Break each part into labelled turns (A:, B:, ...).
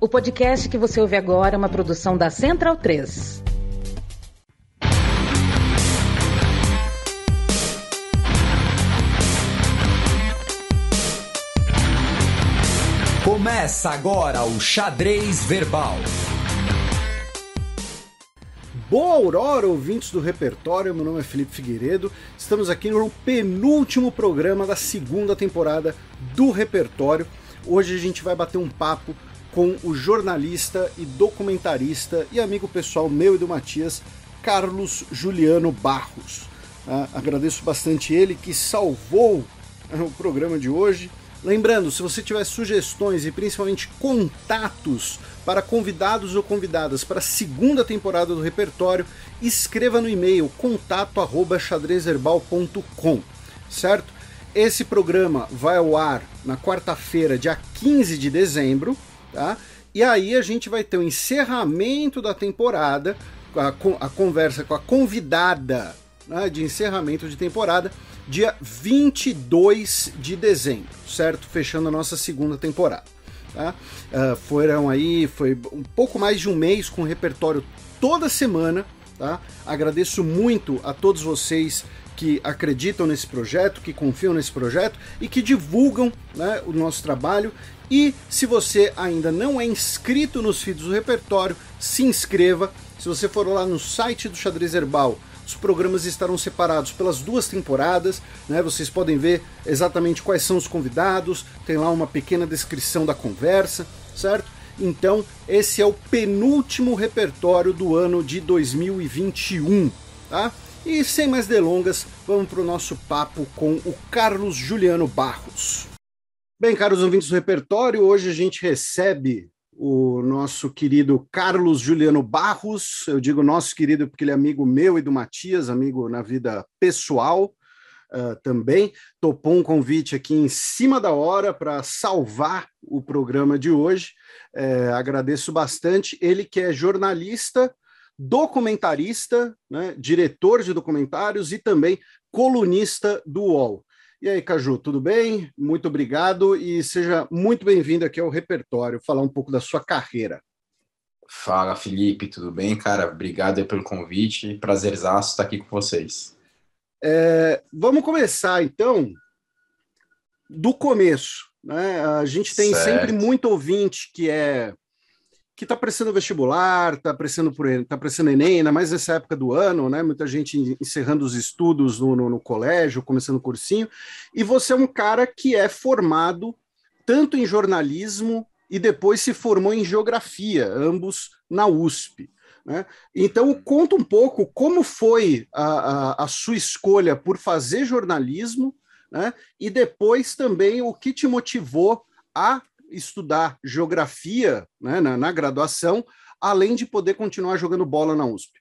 A: O podcast que você ouve agora é uma produção da Central 3.
B: Começa agora o Xadrez Verbal.
C: Boa aurora, ouvintes do Repertório, meu nome é Felipe Figueiredo, estamos aqui no penúltimo programa da segunda temporada do Repertório. Hoje a gente vai bater um papo com o jornalista e documentarista e amigo pessoal meu e do Matias, Carlos Juliano Barros. Agradeço bastante ele que salvou o programa de hoje. Lembrando, se você tiver sugestões e principalmente contatos para convidados ou convidadas para a segunda temporada do Repertório, escreva no e-mail contato@xadrezverbal.com, certo? Esse programa vai ao ar na quarta-feira, dia 15 de dezembro, tá? E aí a gente vai ter o encerramento da temporada, a conversa com a convidada, né, de encerramento de temporada, dia 22 de dezembro, certo? Fechando a nossa segunda temporada. Tá? Foi um pouco mais de um mês com o Repertório toda semana. Tá? Agradeço muito a todos vocês que acreditam nesse projeto, que confiam nesse projeto e que divulgam, né, o nosso trabalho. E se você ainda não é inscrito nos feeds do Repertório, se inscreva. Se você for lá no site do Xadrez Verbal, os programas estarão separados pelas duas temporadas, né? Vocês podem ver exatamente quais são os convidados, tem lá uma pequena descrição da conversa, certo? Então, esse é o penúltimo Repertório do ano de 2021, tá? E sem mais delongas, vamos para o nosso papo com o Carlos Juliano Barros. Bem, caros ouvintes do Repertório, hoje a gente recebe o nosso querido Carlos Juliano Barros. Eu digo nosso querido porque ele é amigo meu e do Matias, amigo na vida pessoal também. Topou um convite aqui em cima da hora para salvar o programa de hoje. Agradeço bastante. Ele que é jornalista, documentarista, né, diretor de documentários e também colunista do UOL. E aí, Caju, tudo bem? Muito obrigado e seja muito bem-vindo aqui ao Repertório, falar um pouco da sua carreira.
D: Fala, Felipe, tudo bem, cara? Obrigado aí pelo convite, prazerzaço estar aqui com vocês.
C: Vamos começar, então, do começo, né? A gente tem sempre muito ouvinte que está prestando vestibular, está prestando Enem, ainda mais nessa época do ano, né? Muita gente encerrando os estudos no colégio, começando o cursinho, e você é um cara que é formado tanto em jornalismo e depois se formou em geografia, ambos na USP, né? Então, conta um pouco como foi a sua escolha por fazer jornalismo, né? E depois também o que te motivou a estudar geografia, né, na graduação, além de poder continuar jogando bola na USP.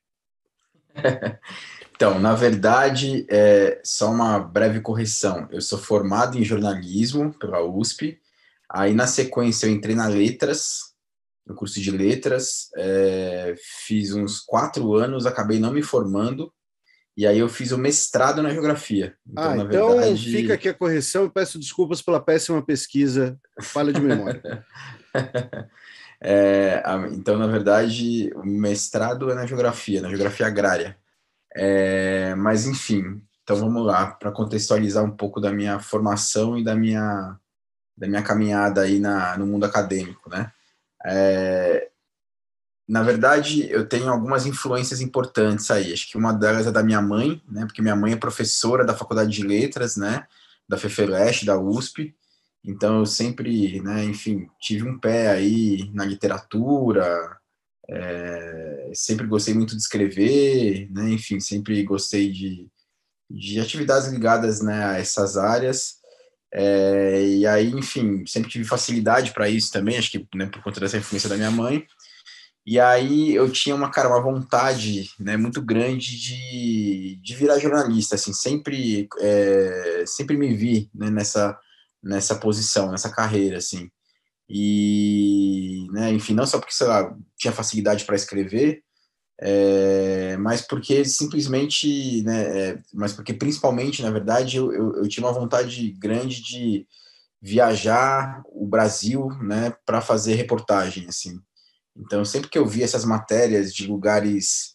D: Então, na verdade, só uma breve correção. Eu sou formado em jornalismo pela USP, aí na sequência eu entrei na Letras, no curso de Letras, fiz uns 4 anos, acabei não me formando, e aí eu fiz o mestrado na geografia. Então, na verdade...
C: fica aqui a correção e peço desculpas pela péssima pesquisa, falha de memória.
D: Então, na verdade, o mestrado é na geografia agrária. Mas, enfim, então vamos lá, para contextualizar um pouco da minha formação e da minha caminhada aí no mundo acadêmico, né? Na verdade, eu tenho algumas influências importantes aí. Acho que uma delas é da minha mãe, né? Porque minha mãe é professora da Faculdade de Letras, né? Da FEFELESH, da USP. Então, eu sempre, né, enfim, tive um pé aí na literatura, sempre gostei muito de escrever, né? Enfim, sempre gostei de atividades ligadas, né, a essas áreas. E aí, enfim, sempre tive facilidade para isso também, acho que, né, por conta dessa influência da minha mãe. E aí eu tinha uma vontade, né, muito grande de virar jornalista, assim, sempre me vi, né, nessa posição, nessa carreira, assim. E, né, enfim, não só porque, sei lá, tinha facilidade para escrever, mas porque simplesmente, né, mas porque principalmente, na verdade, eu tinha uma vontade grande viajar o Brasil, né, para fazer reportagem, assim. Então, sempre que eu vi essas matérias de lugares,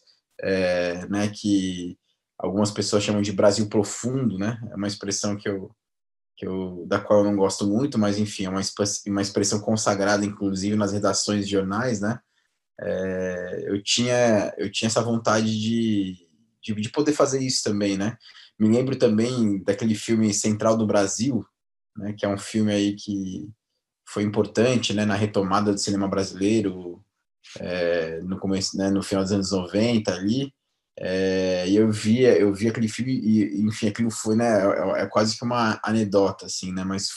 D: né, que algumas pessoas chamam de Brasil profundo, né, é uma expressão da qual eu não gosto muito, mas enfim, é uma expressão consagrada, inclusive, nas redações de jornais, né, eu tinha essa vontade de poder fazer isso também, né. Me lembro também daquele filme Central do Brasil, né, que é um filme aí que foi importante, né, na retomada do cinema brasileiro, no começo, né, no final dos anos 90 ali, e eu vi aquele filme e, enfim, aquilo foi, né, é quase que uma anedota, assim, né, mas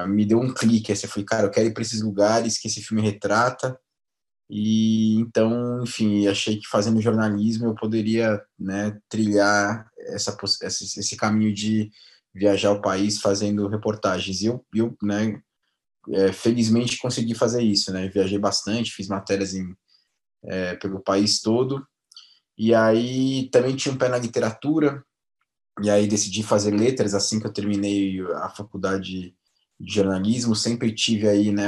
D: me deu um clique, assim, eu falei, cara, eu quero ir para esses lugares que esse filme retrata, e então, enfim, achei que fazendo jornalismo eu poderia, né, trilhar esse caminho de viajar o país fazendo reportagens. E eu né, felizmente consegui fazer isso, né? Viajei bastante, fiz matérias pelo país todo. E aí também tinha um pé na literatura, e aí decidi fazer letras assim que eu terminei a faculdade de jornalismo. Sempre tive aí, né,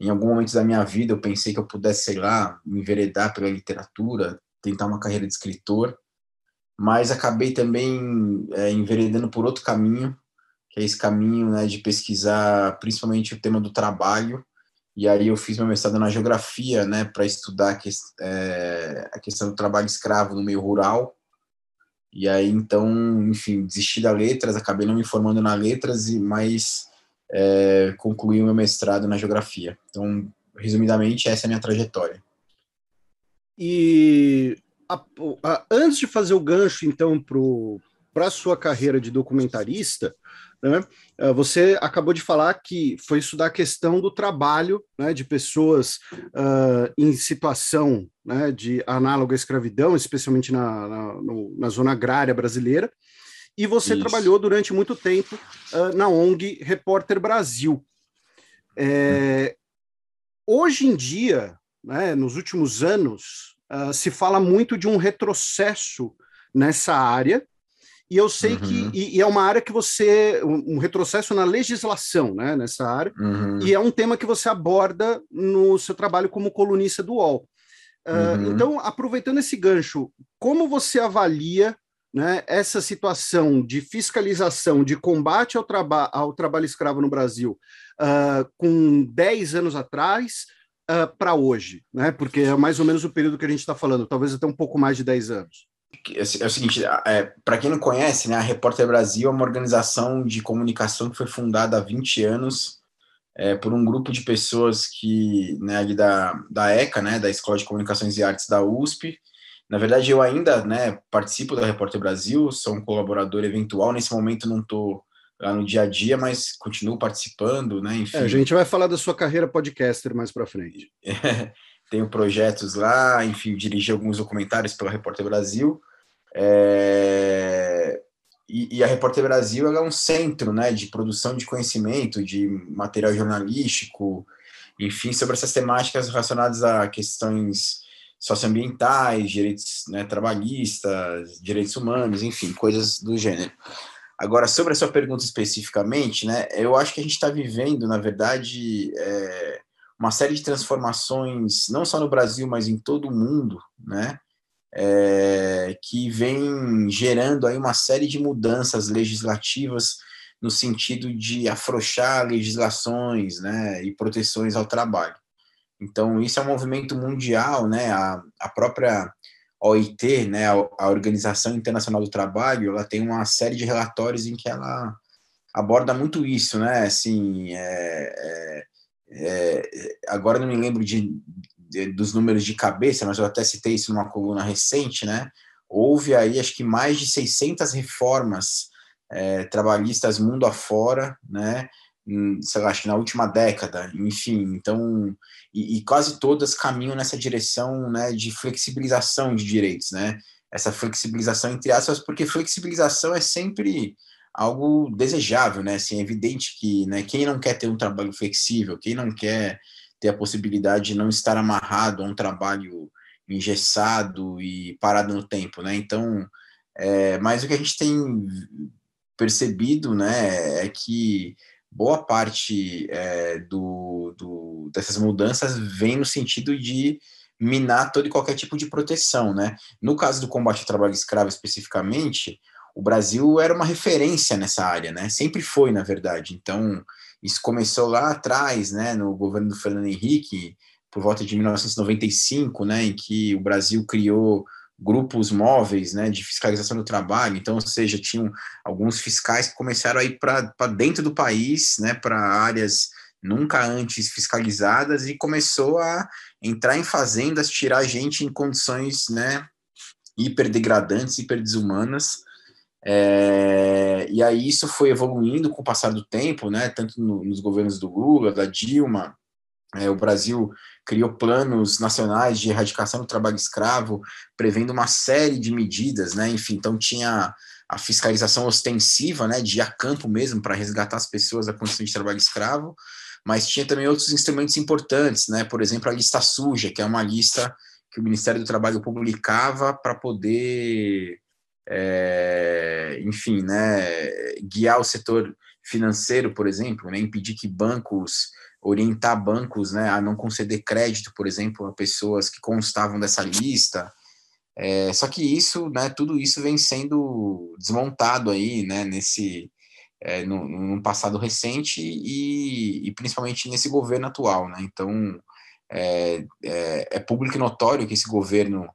D: em algum momento da minha vida eu pensei que eu pudesse, sei lá, me enveredar pela literatura, tentar uma carreira de escritor, mas acabei também enveredando por outro caminho, que é esse caminho, né, de pesquisar principalmente o tema do trabalho. E aí eu fiz meu mestrado na geografia, né, para estudar a questão do trabalho escravo no meio rural. E aí, então, enfim, desisti da letras, acabei não me formando na letras, mas concluí o meu mestrado na geografia. Então, resumidamente, essa é a minha trajetória.
C: E antes de fazer o gancho, então, para a sua carreira de documentarista, né, você acabou de falar que foi estudar a questão do trabalho, né, de pessoas em situação, né, de análoga à escravidão, especialmente na zona agrária brasileira, e você trabalhou durante muito tempo na ONG Repórter Brasil. Hoje em dia, né, nos últimos anos, se fala muito de um retrocesso nessa área, e eu sei que é uma área que um retrocesso na legislação, né, nessa área, e é um tema que você aborda no seu trabalho como colunista do UOL. Então, aproveitando esse gancho, como você avalia, né, essa situação de fiscalização, de combate ao trabalho escravo no Brasil, com 10 anos atrás para hoje, né? Porque é mais ou menos o período que a gente está falando, talvez até um pouco mais de 10 anos.
D: É o seguinte, para quem não conhece, né, a Repórter Brasil é uma organização de comunicação que foi fundada há 20 anos por um grupo de pessoas que, né, ali da ECA, né, da Escola de Comunicações e Artes da USP. Na verdade, eu ainda, né, participo da Repórter Brasil, sou um colaborador eventual, nesse momento não estou lá no dia a dia, mas continuo participando, né, enfim.
C: A gente vai falar da sua carreira podcaster mais para frente.
D: Tenho projetos lá, enfim, dirigi alguns documentários pela Repórter Brasil, e a Repórter Brasil ela é um centro, né, de produção de conhecimento, de material jornalístico, enfim, sobre essas temáticas relacionadas a questões socioambientais, direitos, né, trabalhistas, direitos humanos, enfim, coisas do gênero. Agora, sobre a sua pergunta especificamente, né, eu acho que a gente está vivendo, na verdade, uma série de transformações, não só no Brasil, mas em todo o mundo, né, que vem gerando aí uma série de mudanças legislativas no sentido de afrouxar legislações, né, e proteções ao trabalho. Então, isso é um movimento mundial, né, a própria OIT, né, a Organização Internacional do Trabalho, ela tem uma série de relatórios em que ela aborda muito isso, né, assim, agora não me lembro dos números de cabeça, mas eu até citei isso numa coluna recente, né, houve aí, acho que mais de 600 reformas trabalhistas mundo afora, né, sei lá, acho que na última década, enfim, então, e quase todas caminham nessa direção, né, de flexibilização de direitos, né, essa flexibilização entre aspas, porque flexibilização é sempre algo desejável, né, assim, é evidente que, né, quem não quer ter um trabalho flexível, quem não quer ter a possibilidade de não estar amarrado a um trabalho engessado e parado no tempo, né, então, mas o que a gente tem percebido, né, é que boa parte dessas mudanças vem no sentido de minar todo e qualquer tipo de proteção, né? No caso do combate ao trabalho escravo especificamente, o Brasil era uma referência nessa área, né? Sempre foi, na verdade. Então, isso começou lá atrás, né, no governo do Fernando Henrique, por volta de 1995, né, em que o Brasil criou grupos móveis, né, de fiscalização do trabalho. Então, ou seja, tinham alguns fiscais que começaram a ir para dentro do país, né, para áreas nunca antes fiscalizadas, e começou a entrar em fazendas, tirar gente em condições, né, hiper degradantes, hiper desumanas. E aí isso foi evoluindo com o passar do tempo, né, tanto nos governos do Lula, da Dilma. O Brasil criou planos nacionais de erradicação do trabalho escravo, prevendo uma série de medidas, né? Enfim, então tinha a fiscalização ostensiva, né, de ir a campo mesmo para resgatar as pessoas da condição de trabalho escravo, mas tinha também outros instrumentos importantes, né? Por exemplo, a lista suja, que é uma lista que o Ministério do Trabalho publicava para poder, enfim, né, guiar o setor financeiro, por exemplo, né, impedir que orientar bancos, né, a não conceder crédito, por exemplo, a pessoas que constavam dessa lista. Só que isso, né, tudo isso vem sendo desmontado aí, né, no passado recente e principalmente nesse governo atual, né? Então é público e notório que esse governo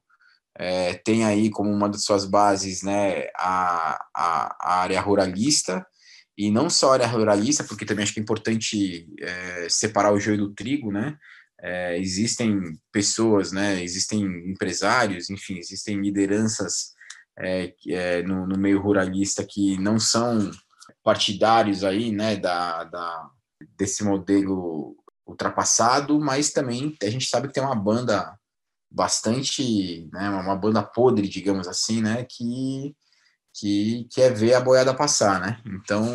D: tem aí como uma das suas bases, né, a área ruralista. E não só a área ruralista, porque também acho que é importante separar o joio do trigo, né? Existem pessoas, né? Existem empresários, enfim, existem lideranças no meio ruralista que não são partidários aí, né? Desse modelo ultrapassado, mas também a gente sabe que tem uma banda bastante, né? Uma banda podre, digamos assim, né? Que quer ver a boiada passar, né? Então,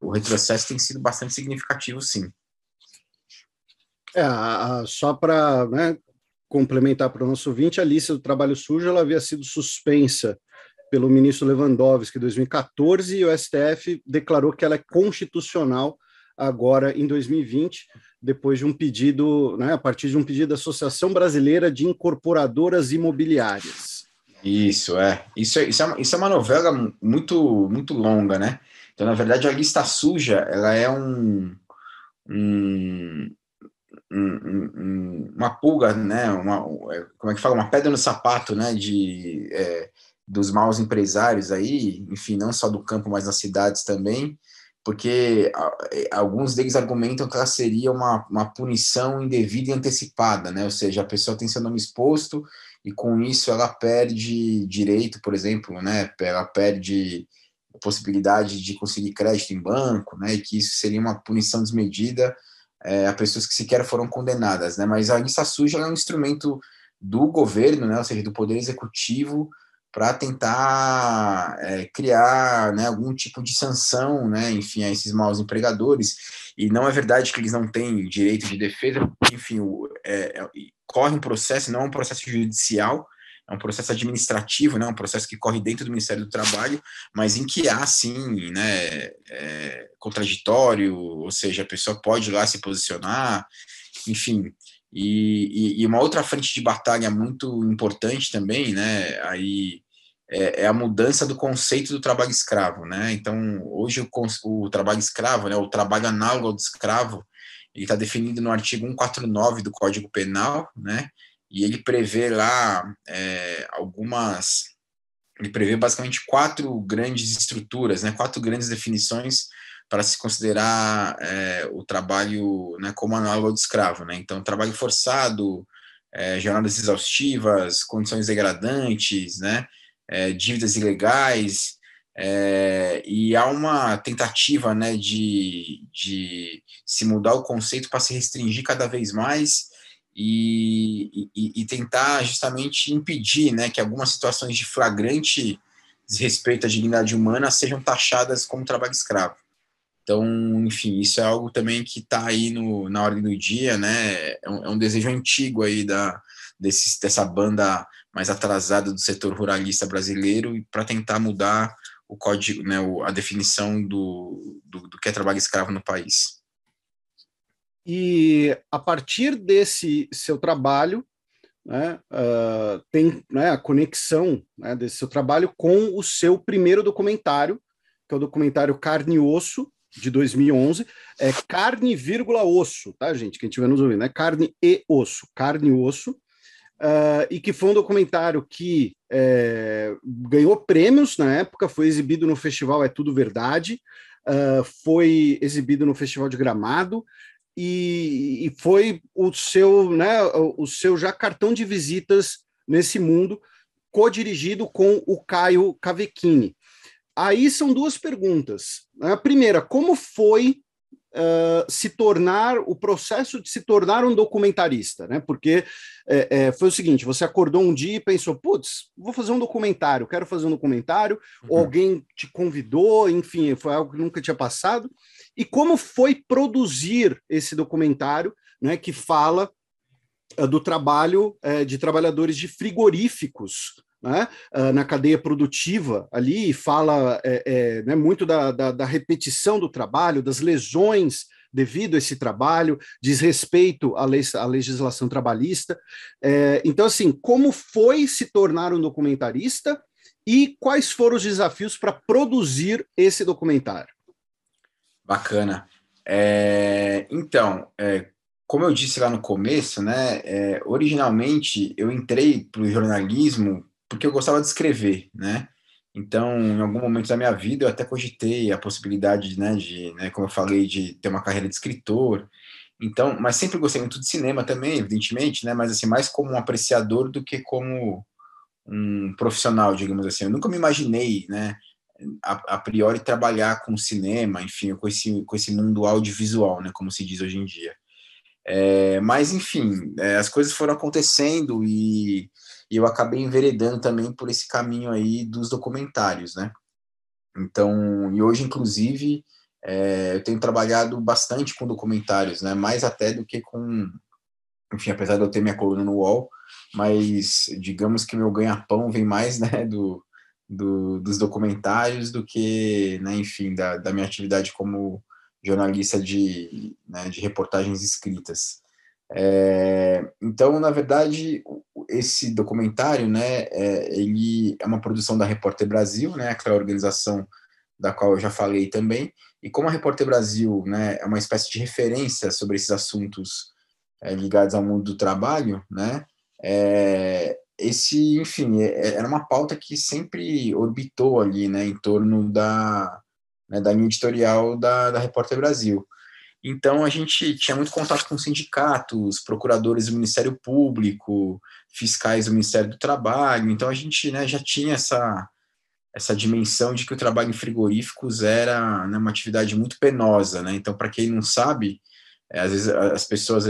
D: o retrocesso tem sido bastante significativo, sim.
C: Só para, né, complementar para o nosso ouvinte, a lista do trabalho sujo ela havia sido suspensa pelo ministro Lewandowski em 2014 e o STF declarou que ela é constitucional agora em 2020, depois de um pedido, né, a partir de um pedido da Associação Brasileira de Incorporadoras Imobiliárias.
D: Isso é uma novela muito, muito longa, né? Então, na verdade, a lista suja, ela é uma pulga, né? Como é que fala? Uma pedra no sapato, né? Dos maus empresários aí, enfim, não só do campo, mas nas cidades também, porque alguns deles argumentam que ela seria uma punição indevida e antecipada, né? Ou seja, a pessoa tem seu nome exposto e com isso ela perde direito, por exemplo, né? Ela perde a possibilidade de conseguir crédito em banco, né? E que isso seria uma punição desmedida a pessoas que sequer foram condenadas, né? Mas a lista suja é um instrumento do governo, né? Ou seja, do poder executivo, para tentar criar, né, algum tipo de sanção, né, enfim, a esses maus empregadores. E não é verdade que eles não têm direito de defesa, porque, enfim, corre um processo, não é um processo judicial, é um processo administrativo, né, um processo que corre dentro do Ministério do Trabalho, mas em que há, sim, né, contraditório, ou seja, a pessoa pode ir lá se posicionar, enfim. E uma outra frente de batalha muito importante também, né, aí é a mudança do conceito do trabalho escravo, né? Então, hoje o trabalho escravo, né, o trabalho análogo ao do escravo, ele está definido no artigo 149 do Código Penal, né? E ele prevê lá ele prevê basicamente 4 grandes estruturas, né? 4 grandes definições para se considerar o trabalho, né, como análogo ao do escravo, né? Então, trabalho forçado, jornadas exaustivas, condições degradantes, né? Dívidas ilegais, e há uma tentativa, né, de se mudar o conceito para se restringir cada vez mais e tentar justamente impedir, né, que algumas situações de flagrante desrespeito à dignidade humana sejam taxadas como trabalho escravo. Então, enfim, isso é algo também que está aí na ordem do dia, né? É um desejo antigo aí dessa banda mais atrasada do setor ruralista brasileiro para tentar mudar o código, né, a definição do que é trabalho escravo no país.
C: E a partir desse seu trabalho, né, tem, né, a conexão, né, desse seu trabalho com o seu primeiro documentário, que é o documentário Carne e Osso, de 2011, é carne, vírgula, osso, tá, gente? Quem estiver nos ouvindo, né? Carne e osso, carne e osso, e que foi um documentário que ganhou prêmios na época, foi exibido no festival É Tudo Verdade, foi exibido no Festival de Gramado, e foi o seu, né, o seu já cartão de visitas nesse mundo, co-dirigido com o Caio Cavecchini. Aí são duas perguntas. A primeira, como foi o processo de se tornar um documentarista, né? Porque foi o seguinte, você acordou um dia e pensou, putz, vou fazer um documentário, quero fazer um documentário, ou alguém te convidou, enfim, foi algo que nunca tinha passado. E como foi produzir esse documentário, né, que fala do trabalho de trabalhadores de frigoríficos, né, na cadeia produtiva ali, e fala né, muito da repetição do trabalho, das lesões devido a esse trabalho, diz respeito à legislação trabalhista. Então, assim, como foi se tornar um documentarista e quais foram os desafios para produzir esse documentário?
D: Bacana. Então, como eu disse lá no começo, né, originalmente eu entrei para o jornalismo porque eu gostava de escrever, né? Então, em algum momento da minha vida, eu até cogitei a possibilidade, né, como eu falei, de ter uma carreira de escritor. Então, mas sempre gostei muito de cinema também, evidentemente, né? Mas assim, mais como um apreciador do que como um profissional, digamos assim. Eu nunca me imaginei, né, a priori trabalhar com cinema, enfim, com esse mundo audiovisual, né, como se diz hoje em dia. Mas, enfim, as coisas foram acontecendo e eu acabei enveredando também por esse caminho aí dos documentários, né? Então, e hoje, inclusive, eu tenho trabalhado bastante com documentários, né? Mais até do que com, enfim, apesar de eu ter minha coluna no UOL, mas digamos que meu ganha-pão vem mais, né, dos documentários do que, né, enfim, da minha atividade como jornalista né, de reportagens escritas. Então, na verdade, esse documentário, né, ele é uma produção da Repórter Brasil, né, aquela organização da qual eu já falei também, e como a Repórter Brasil, né, é uma espécie de referência sobre esses assuntos ligados ao mundo do trabalho, né, enfim, era uma pauta que sempre orbitou ali, né, em torno né, da linha editorial da Repórter Brasil. Então, a gente tinha muito contato com sindicatos, procuradores do Ministério Público, fiscais do Ministério do Trabalho. Então, a gente, né, já tinha essa dimensão de que o trabalho em frigoríficos era, né, uma atividade muito penosa, né? Então, para quem não sabe, às vezes as pessoas,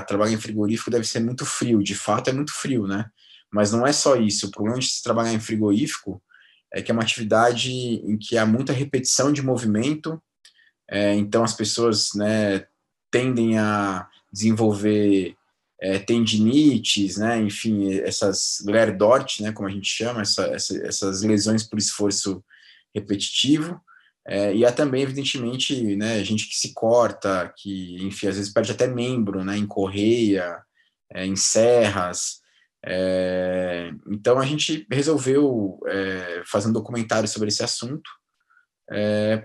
D: trabalhar em frigorífico deve ser muito frio. De fato, é muito frio, né? Mas não é só isso. O problema de se trabalhar em frigorífico é que é uma atividade em que há muita repetição de movimento. Então, as pessoas, né, tendem a desenvolver tendinites, né, enfim, essas Lerdort, né, como a gente chama, essas lesões por esforço repetitivo. E há também, evidentemente, né, gente que se corta, que, enfim, às vezes perde até membro, né, em correia, em serras. Então, a gente resolveu fazer um documentário sobre esse assunto,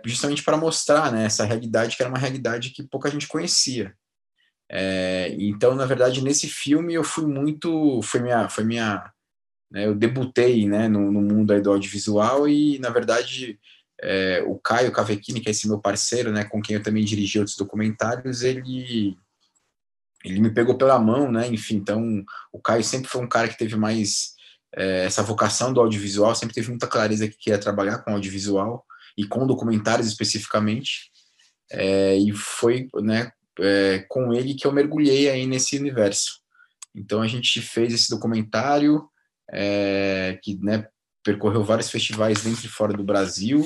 D: justamente para mostrar, né, essa realidade que era uma realidade que pouca gente conhecia. Então, na verdade, nesse filme eu fui muito, né, eu debutei, né, no mundo aí do audiovisual e, na verdade, o Caio Cavecchini, que é esse meu parceiro, né, com quem eu também dirigi outros documentários, ele me pegou pela mão, né, enfim, então o Caio sempre foi um cara que teve mais essa vocação do audiovisual, sempre teve muita clareza que queria trabalhar com audiovisual e com documentários especificamente, e foi, né, com ele que eu mergulhei aí nesse universo. Então a gente fez esse documentário que, né, percorreu vários festivais dentro e fora do Brasil,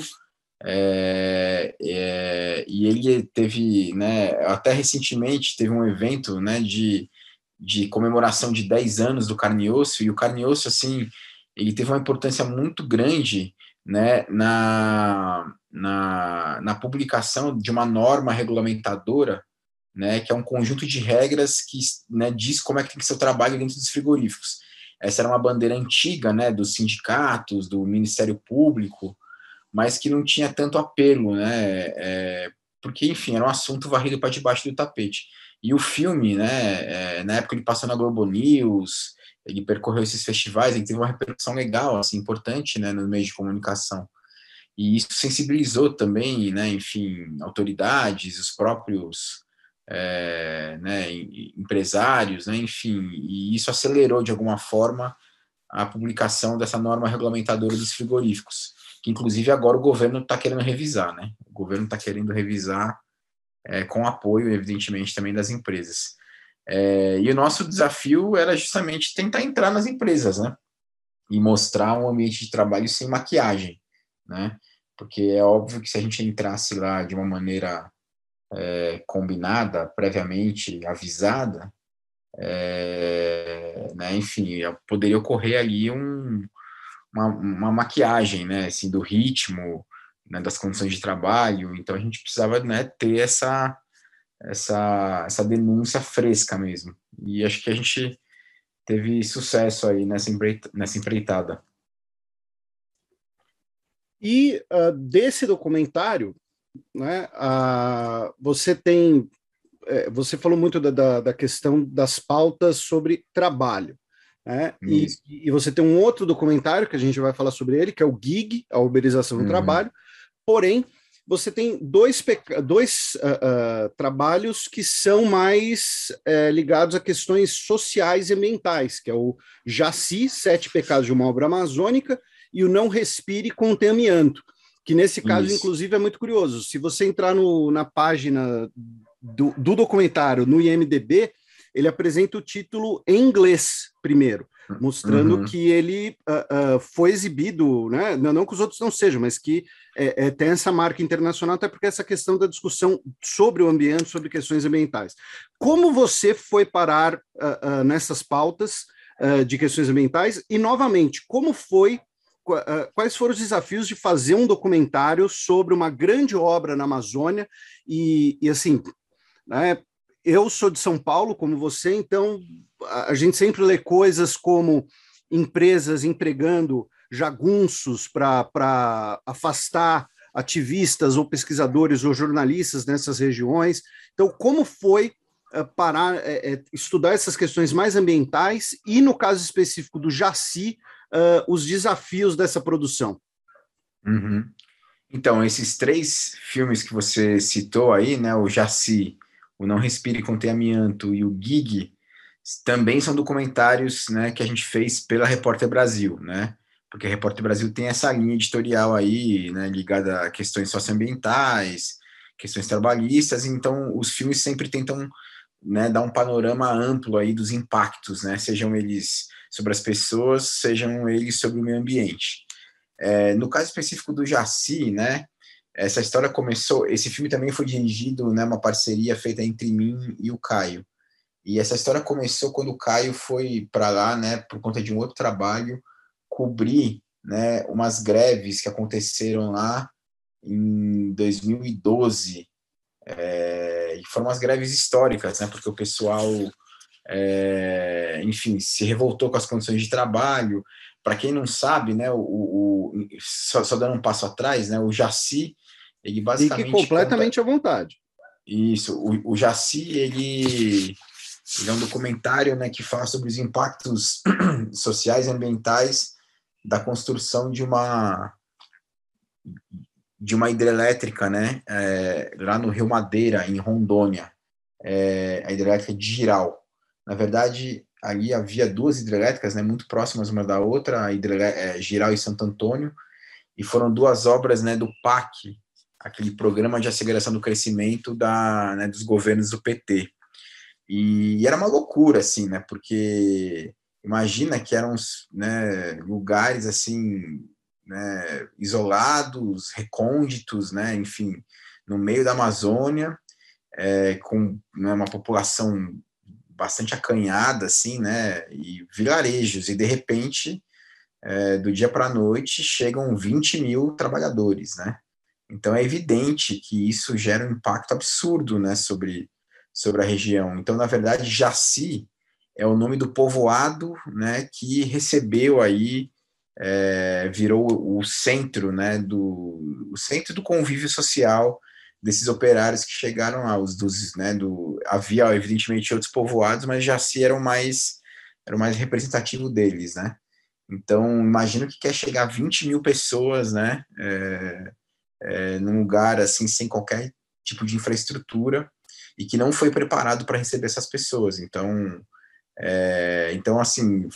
D: e ele teve, né, até recentemente teve um evento, né, de comemoração de 10 anos do Carne e Osso, e o Carne e Osso, assim, ele teve uma importância muito grande, né, na publicação de uma norma regulamentadora, né, que é um conjunto de regras que, né, diz como é que tem que ser o trabalho dentro dos frigoríficos. Essa era uma bandeira antiga, né, dos sindicatos, do Ministério Público, mas que não tinha tanto apelo, né, porque, enfim, era um assunto varrido para debaixo do tapete. E o filme, né, na época ele passou na Globo News, ele percorreu esses festivais, ele teve uma repercussão legal, assim, importante, né, nos meios de comunicação. E isso sensibilizou também, né, enfim, autoridades, os próprios né, empresários, né, enfim, e isso acelerou de alguma forma a publicação dessa norma regulamentadora dos frigoríficos, que inclusive agora o governo está querendo revisar, né? O governo está querendo revisar com apoio, evidentemente, também das empresas. E o nosso desafio era justamente tentar entrar nas empresas, né? E mostrar um ambiente de trabalho sem maquiagem, né? Porque é óbvio que se a gente entrasse lá de uma maneira combinada, previamente avisada, né, enfim, poderia ocorrer ali uma maquiagem, né, assim, do ritmo, né, das condições de trabalho. Então a gente precisava, né, ter essa denúncia fresca mesmo. E acho que a gente teve sucesso aí nessa empreitada.
C: E desse documentário, né, você falou muito da questão das pautas sobre trabalho, né? E você tem um outro documentário que a gente vai falar sobre ele, que é o Gig, a uberização do trabalho. Porém, você tem dois trabalhos que são mais ligados a questões sociais e ambientais, que é o Jaci, Sete Pecados de uma Obra Amazônica, e o Não Respire Contém Amianto, que nesse caso, inclusive, é muito curioso. Se você entrar na página do documentário no IMDb, ele apresenta o título em inglês primeiro, mostrando que ele foi exibido, né? Não que os outros não sejam, mas que tem essa marca internacional, até porque essa questão da discussão sobre o ambiente, sobre questões ambientais. Como você foi parar nessas pautas de questões ambientais? E, novamente, quais foram os desafios de fazer um documentário sobre uma grande obra na Amazônia? E assim, né, eu sou de São Paulo, como você, então a gente sempre lê coisas como empresas empregando jagunços para afastar ativistas ou pesquisadores ou jornalistas nessas regiões. Então, como foi estudar essas questões mais ambientais e, no caso específico do Jaci, os desafios dessa produção?
D: Então, esses 3 filmes que você citou aí, né, o Jaci, o Não Respire Contém Amianto e o Gig, também são documentários, né, que a gente fez pela Repórter Brasil, né, porque a Repórter Brasil tem essa linha editorial aí, né, ligada a questões socioambientais, questões trabalhistas, então os filmes sempre tentam, né, dar um panorama amplo aí dos impactos, né, sejam eles sobre as pessoas, sejam eles sobre o meio ambiente. No caso específico do Jaci, né, essa história começou, esse filme também foi dirigido, né, uma parceria feita entre mim e o Caio. E essa história começou quando o Caio foi para lá, né, por conta de um outro trabalho, cobrir, né, umas greves que aconteceram lá em 2012. E foram umas greves históricas, né, porque o pessoal, enfim, se revoltou com as condições de trabalho. Para quem não sabe, né, só dando um passo atrás, né, o Jaci, ele basicamente...
C: Fique completamente à vontade.
D: Isso, o Jaci, ele é um documentário, né, que fala sobre os impactos sociais e ambientais da construção de uma hidrelétrica, né, lá no Rio Madeira, em Rondônia, a hidrelétrica de Jirau. Na verdade, ali havia 2 hidrelétricas, né, muito próximas uma da outra, a Jirau e Santo Antônio, e foram 2 obras, né, do PAC, aquele Programa de Aceleração do Crescimento né, dos governos do PT. E era uma loucura, assim, né, porque imagina que eram, né, lugares, assim, né, isolados, recônditos, né, enfim, no meio da Amazônia, com, né, uma população bastante acanhada, assim, né, e vilarejos, e de repente, do dia para a noite chegam 20 mil trabalhadores, né? Então é evidente que isso gera um impacto absurdo, né, sobre a região. Então, na verdade, Jaci é o nome do povoado, né, que recebeu aí, virou o centro, né, o centro do convívio social desses operários que chegaram lá, havia evidentemente outros povoados, mas Jaci era o mais representativo deles, né? Então, imagino que quer chegar a 20 mil pessoas, né, num lugar assim, sem qualquer tipo de infraestrutura, e que não foi preparado para receber essas pessoas. Então, assim,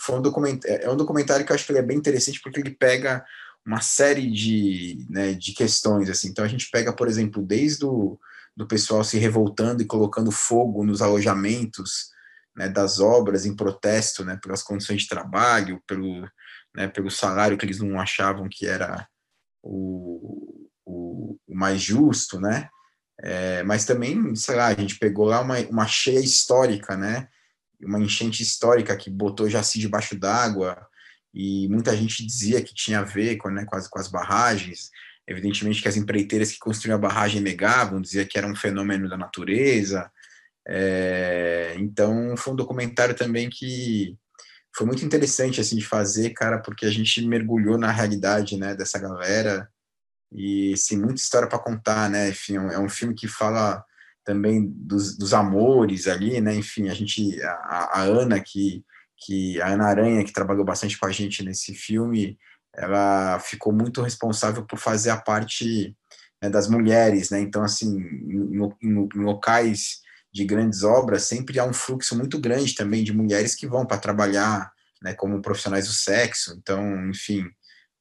D: é um documentário que eu acho que ele é bem interessante, porque ele pega uma série de questões, assim. Então, a gente pega, por exemplo, desde do pessoal se revoltando e colocando fogo nos alojamentos, né, das obras em protesto, né, pelas condições de trabalho, pelo salário que eles não achavam que era o mais justo, né? Mas também, sei lá, a gente pegou lá uma cheia histórica, né? Uma enchente histórica que botou Jaci debaixo d'água, e muita gente dizia que tinha a ver com as barragens. Evidentemente que as empreiteiras que construíam a barragem negavam, dizia que era um fenômeno da natureza. Então, foi um documentário também que foi muito interessante assim de fazer, cara, porque a gente mergulhou na realidade, né, dessa galera, e sim, muita história para contar, né? Enfim, é um filme que fala também dos amores ali, né? Enfim, a Ana a Ana Aranha, que trabalhou bastante com a gente nesse filme, ela ficou muito responsável por fazer a parte, né, das mulheres, né? Então, assim, em locais de grandes obras sempre há um fluxo muito grande também de mulheres que vão para trabalhar, né, como profissionais do sexo. Então, enfim,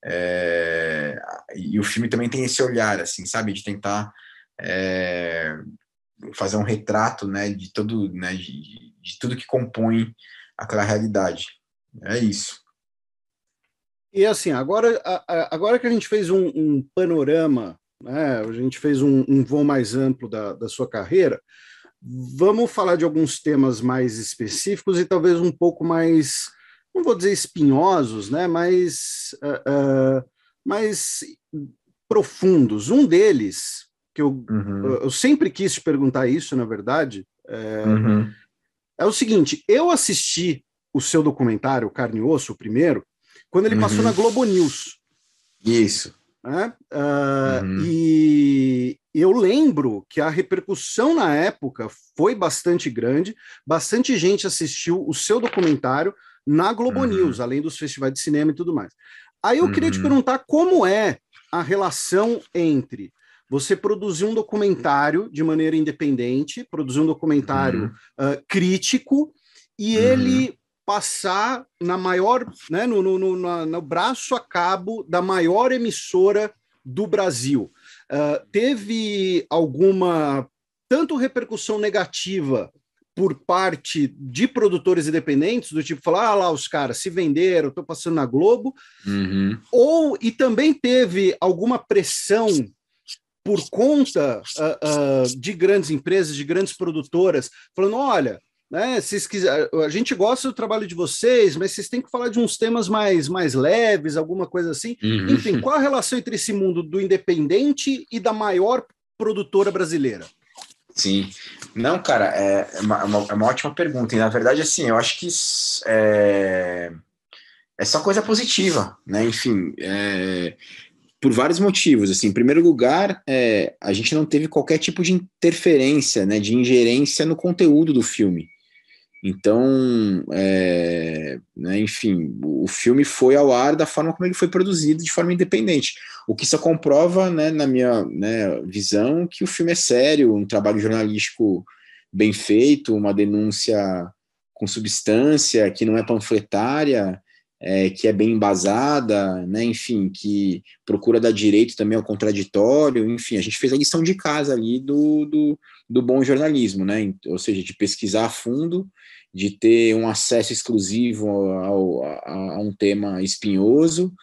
D: é, e o filme também tem esse olhar, assim, sabe, de tentar é, fazer um retrato, né, de todo, né, de tudo que compõe aquela realidade. É isso.
C: E assim, agora que a gente fez um panorama, né, a gente fez um voo mais amplo da sua carreira, vamos falar de alguns temas mais específicos e talvez um pouco mais, não vou dizer espinhosos, né, mais profundos. Um deles, que
D: Uhum,
C: eu sempre quis te perguntar isso, na verdade,
D: uhum,
C: é o seguinte: eu assisti o seu documentário, Carne e Osso, o primeiro, quando ele passou na
D: uhum.
C: Globo News.
D: Isso.
C: Né?
D: Uhum,
C: E eu lembro que a repercussão na época foi bastante grande, bastante gente assistiu o seu documentário na Globo News,
D: uhum,
C: além dos festivais de cinema e tudo mais. Aí eu queria te
D: uhum,
C: perguntar como é a relação entre você produzir um documentário de maneira independente, produzir um documentário
D: uhum,
C: crítico, e
D: uhum,
C: ele passar na maior, né, no braço a cabo da maior emissora do Brasil. Teve alguma tanto repercussão negativa por parte de produtores independentes, do tipo falar, lá os caras se venderam, estou passando na Globo,
D: uhum.
C: e também teve alguma pressão por conta de grandes empresas, de grandes produtoras, falando, olha, né, vocês quiser, a gente gosta do trabalho de vocês, mas vocês têm que falar de uns temas mais leves, alguma coisa assim. Enfim,
D: Uhum.
C: qual a relação entre esse mundo do independente e da maior produtora brasileira?
D: Sim. Não, cara, é uma ótima pergunta. E, na verdade, assim, eu acho que é só coisa positiva, né? Enfim, por vários motivos. Assim, em primeiro lugar, a gente não teve qualquer tipo de interferência, né, de ingerência no conteúdo do filme. Então, né, enfim, o filme foi ao ar da forma como ele foi produzido, de forma independente. O que só comprova, né, na minha, né, visão, que o filme é sério, um trabalho jornalístico bem feito, uma denúncia com substância, que não é panfletária, que é bem embasada, né, enfim, que procura dar direito também ao contraditório. Enfim, a gente fez a lição de casa ali do bom jornalismo, né, ou seja, de pesquisar a fundo, de ter um acesso exclusivo a um tema espinhoso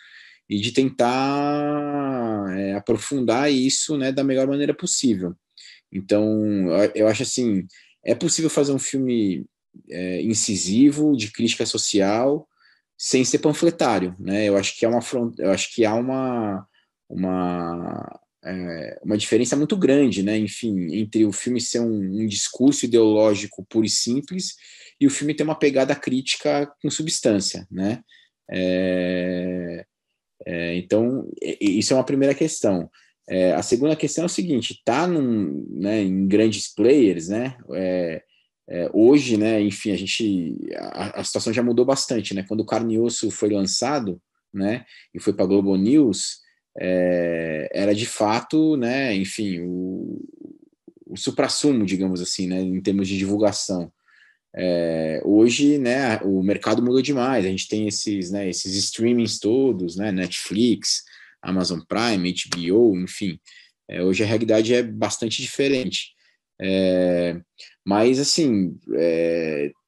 D: e de tentar aprofundar isso, né, da melhor maneira possível. Então, eu acho assim, é possível fazer um filme incisivo, de crítica social, sem ser panfletário, né? Eu acho que há uma diferença muito grande, né? Enfim, entre o filme ser um discurso ideológico puro e simples e o filme ter uma pegada crítica com substância, né? Então, isso é uma primeira questão. A segunda questão é o seguinte: né, em grandes players, né? Hoje, né? Enfim, a situação já mudou bastante, né? Quando o Carne e Osso foi lançado, né? E foi para a Globo News, era de fato, né? Enfim, o suprassumo, digamos assim, né? Em termos de divulgação. Hoje, né, o mercado mudou demais. A gente tem esses streamings todos, né, Netflix, Amazon Prime, HBO, enfim. Hoje a realidade é bastante diferente. Mas, assim,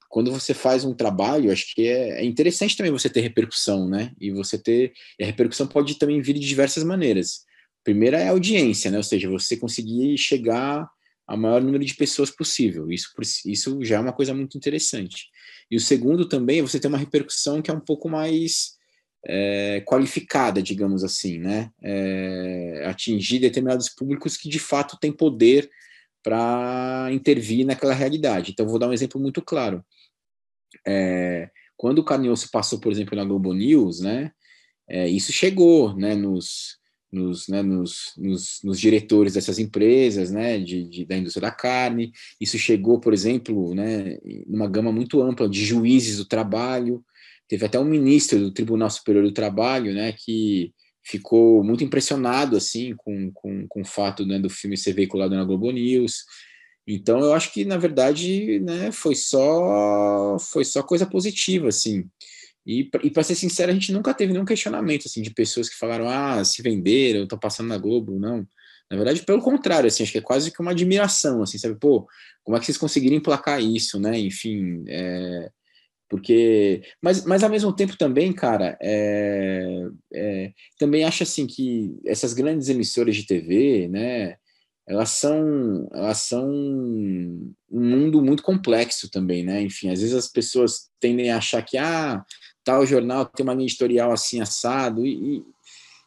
D: quando você faz um trabalho, acho que é interessante também você ter repercussão, né? E a repercussão pode também vir de diversas maneiras. A primeira é a audiência, né? Ou seja, você conseguir chegar ao maior número de pessoas possível. Isso já é uma coisa muito interessante. E o segundo também é você ter uma repercussão que é um pouco mais qualificada, digamos assim, né? Atingir determinados públicos que de fato têm poder para intervir naquela realidade. Então, vou dar um exemplo muito claro. Quando o Carne e Osso passou, por exemplo, na Globo News, né? Isso chegou, né, nos diretores dessas empresas, né, da indústria da carne. Isso chegou, por exemplo, né, numa gama muito ampla de juízes do trabalho. Teve até um ministro do Tribunal Superior do Trabalho, né, que ficou muito impressionado assim com o fato, né, do filme ser veiculado na Globo News. Então, eu acho que, na verdade, né, foi só coisa positiva, assim. E para ser sincero, a gente nunca teve nenhum questionamento assim, de pessoas que falaram, se venderam, estão passando na Globo, não. Na verdade, pelo contrário, assim, acho que é quase que uma admiração, assim, sabe? Pô, como é que vocês conseguiram emplacar isso, né? Enfim, porque... Mas ao mesmo tempo também, cara, também acho assim que essas grandes emissoras de TV, né? Elas são um mundo muito complexo também, né? Enfim, às vezes as pessoas tendem a achar que tal jornal tem uma linha editorial assim assado e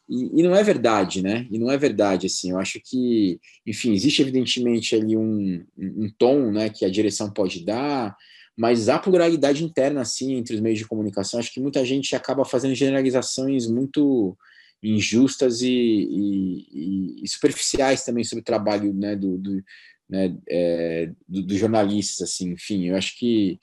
D: não é verdade, né? E não é verdade, assim. Eu acho que, enfim, existe evidentemente ali um tom, né, que a direção pode dar, mas há pluralidade interna assim entre os meios de comunicação. Acho que muita gente acaba fazendo generalizações muito injustas e superficiais também sobre o trabalho, né, dos jornalistas, assim, enfim, eu acho que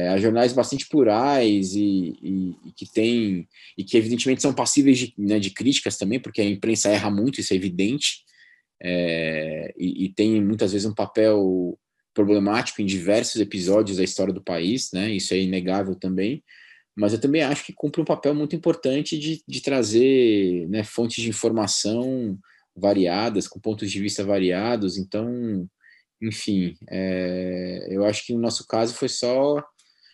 D: há jornais bastante plurais e que evidentemente são passíveis de críticas também, porque a imprensa erra muito, isso é evidente, e tem muitas vezes um papel problemático em diversos episódios da história do país, né, isso é inegável também. Mas eu também acho que cumpre um papel muito importante de trazer, né, fontes de informação variadas, com pontos de vista variados. Então, enfim, eu acho que no nosso caso foi só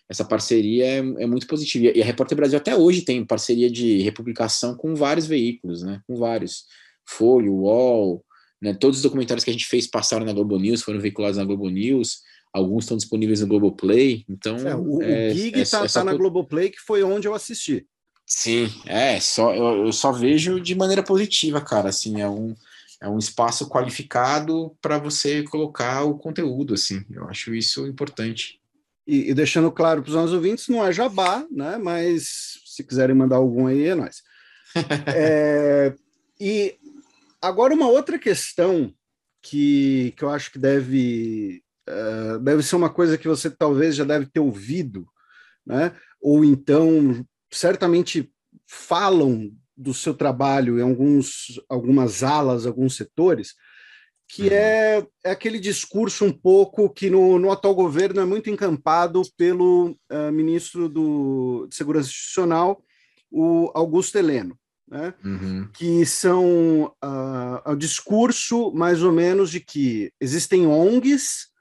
D: essa parceria é muito positiva. E a Repórter Brasil até hoje tem parceria de republicação com vários veículos, né, com vários. Folha, UOL, né, todos os documentários que a gente fez passaram na Globo News, foram veiculados na Globo News. Alguns estão disponíveis no Globoplay, então...
C: o Gig tá na Globoplay, que foi onde eu assisti.
D: Sim, eu só vejo de maneira positiva, cara, assim, é um espaço qualificado para você colocar o conteúdo, assim, eu acho isso importante.
C: E deixando claro para os nossos ouvintes, não é jabá, né, mas se quiserem mandar algum aí, é nóis. E agora uma outra questão que eu acho que deve ser uma coisa que você talvez já deve ter ouvido, né? Ou então certamente falam do seu trabalho em algumas alas, alguns setores, que é aquele discurso um pouco que no atual governo é muito encampado pelo ministro de Segurança Institucional, o Augusto Heleno, né? Que são o discurso mais ou menos de que existem ONGs.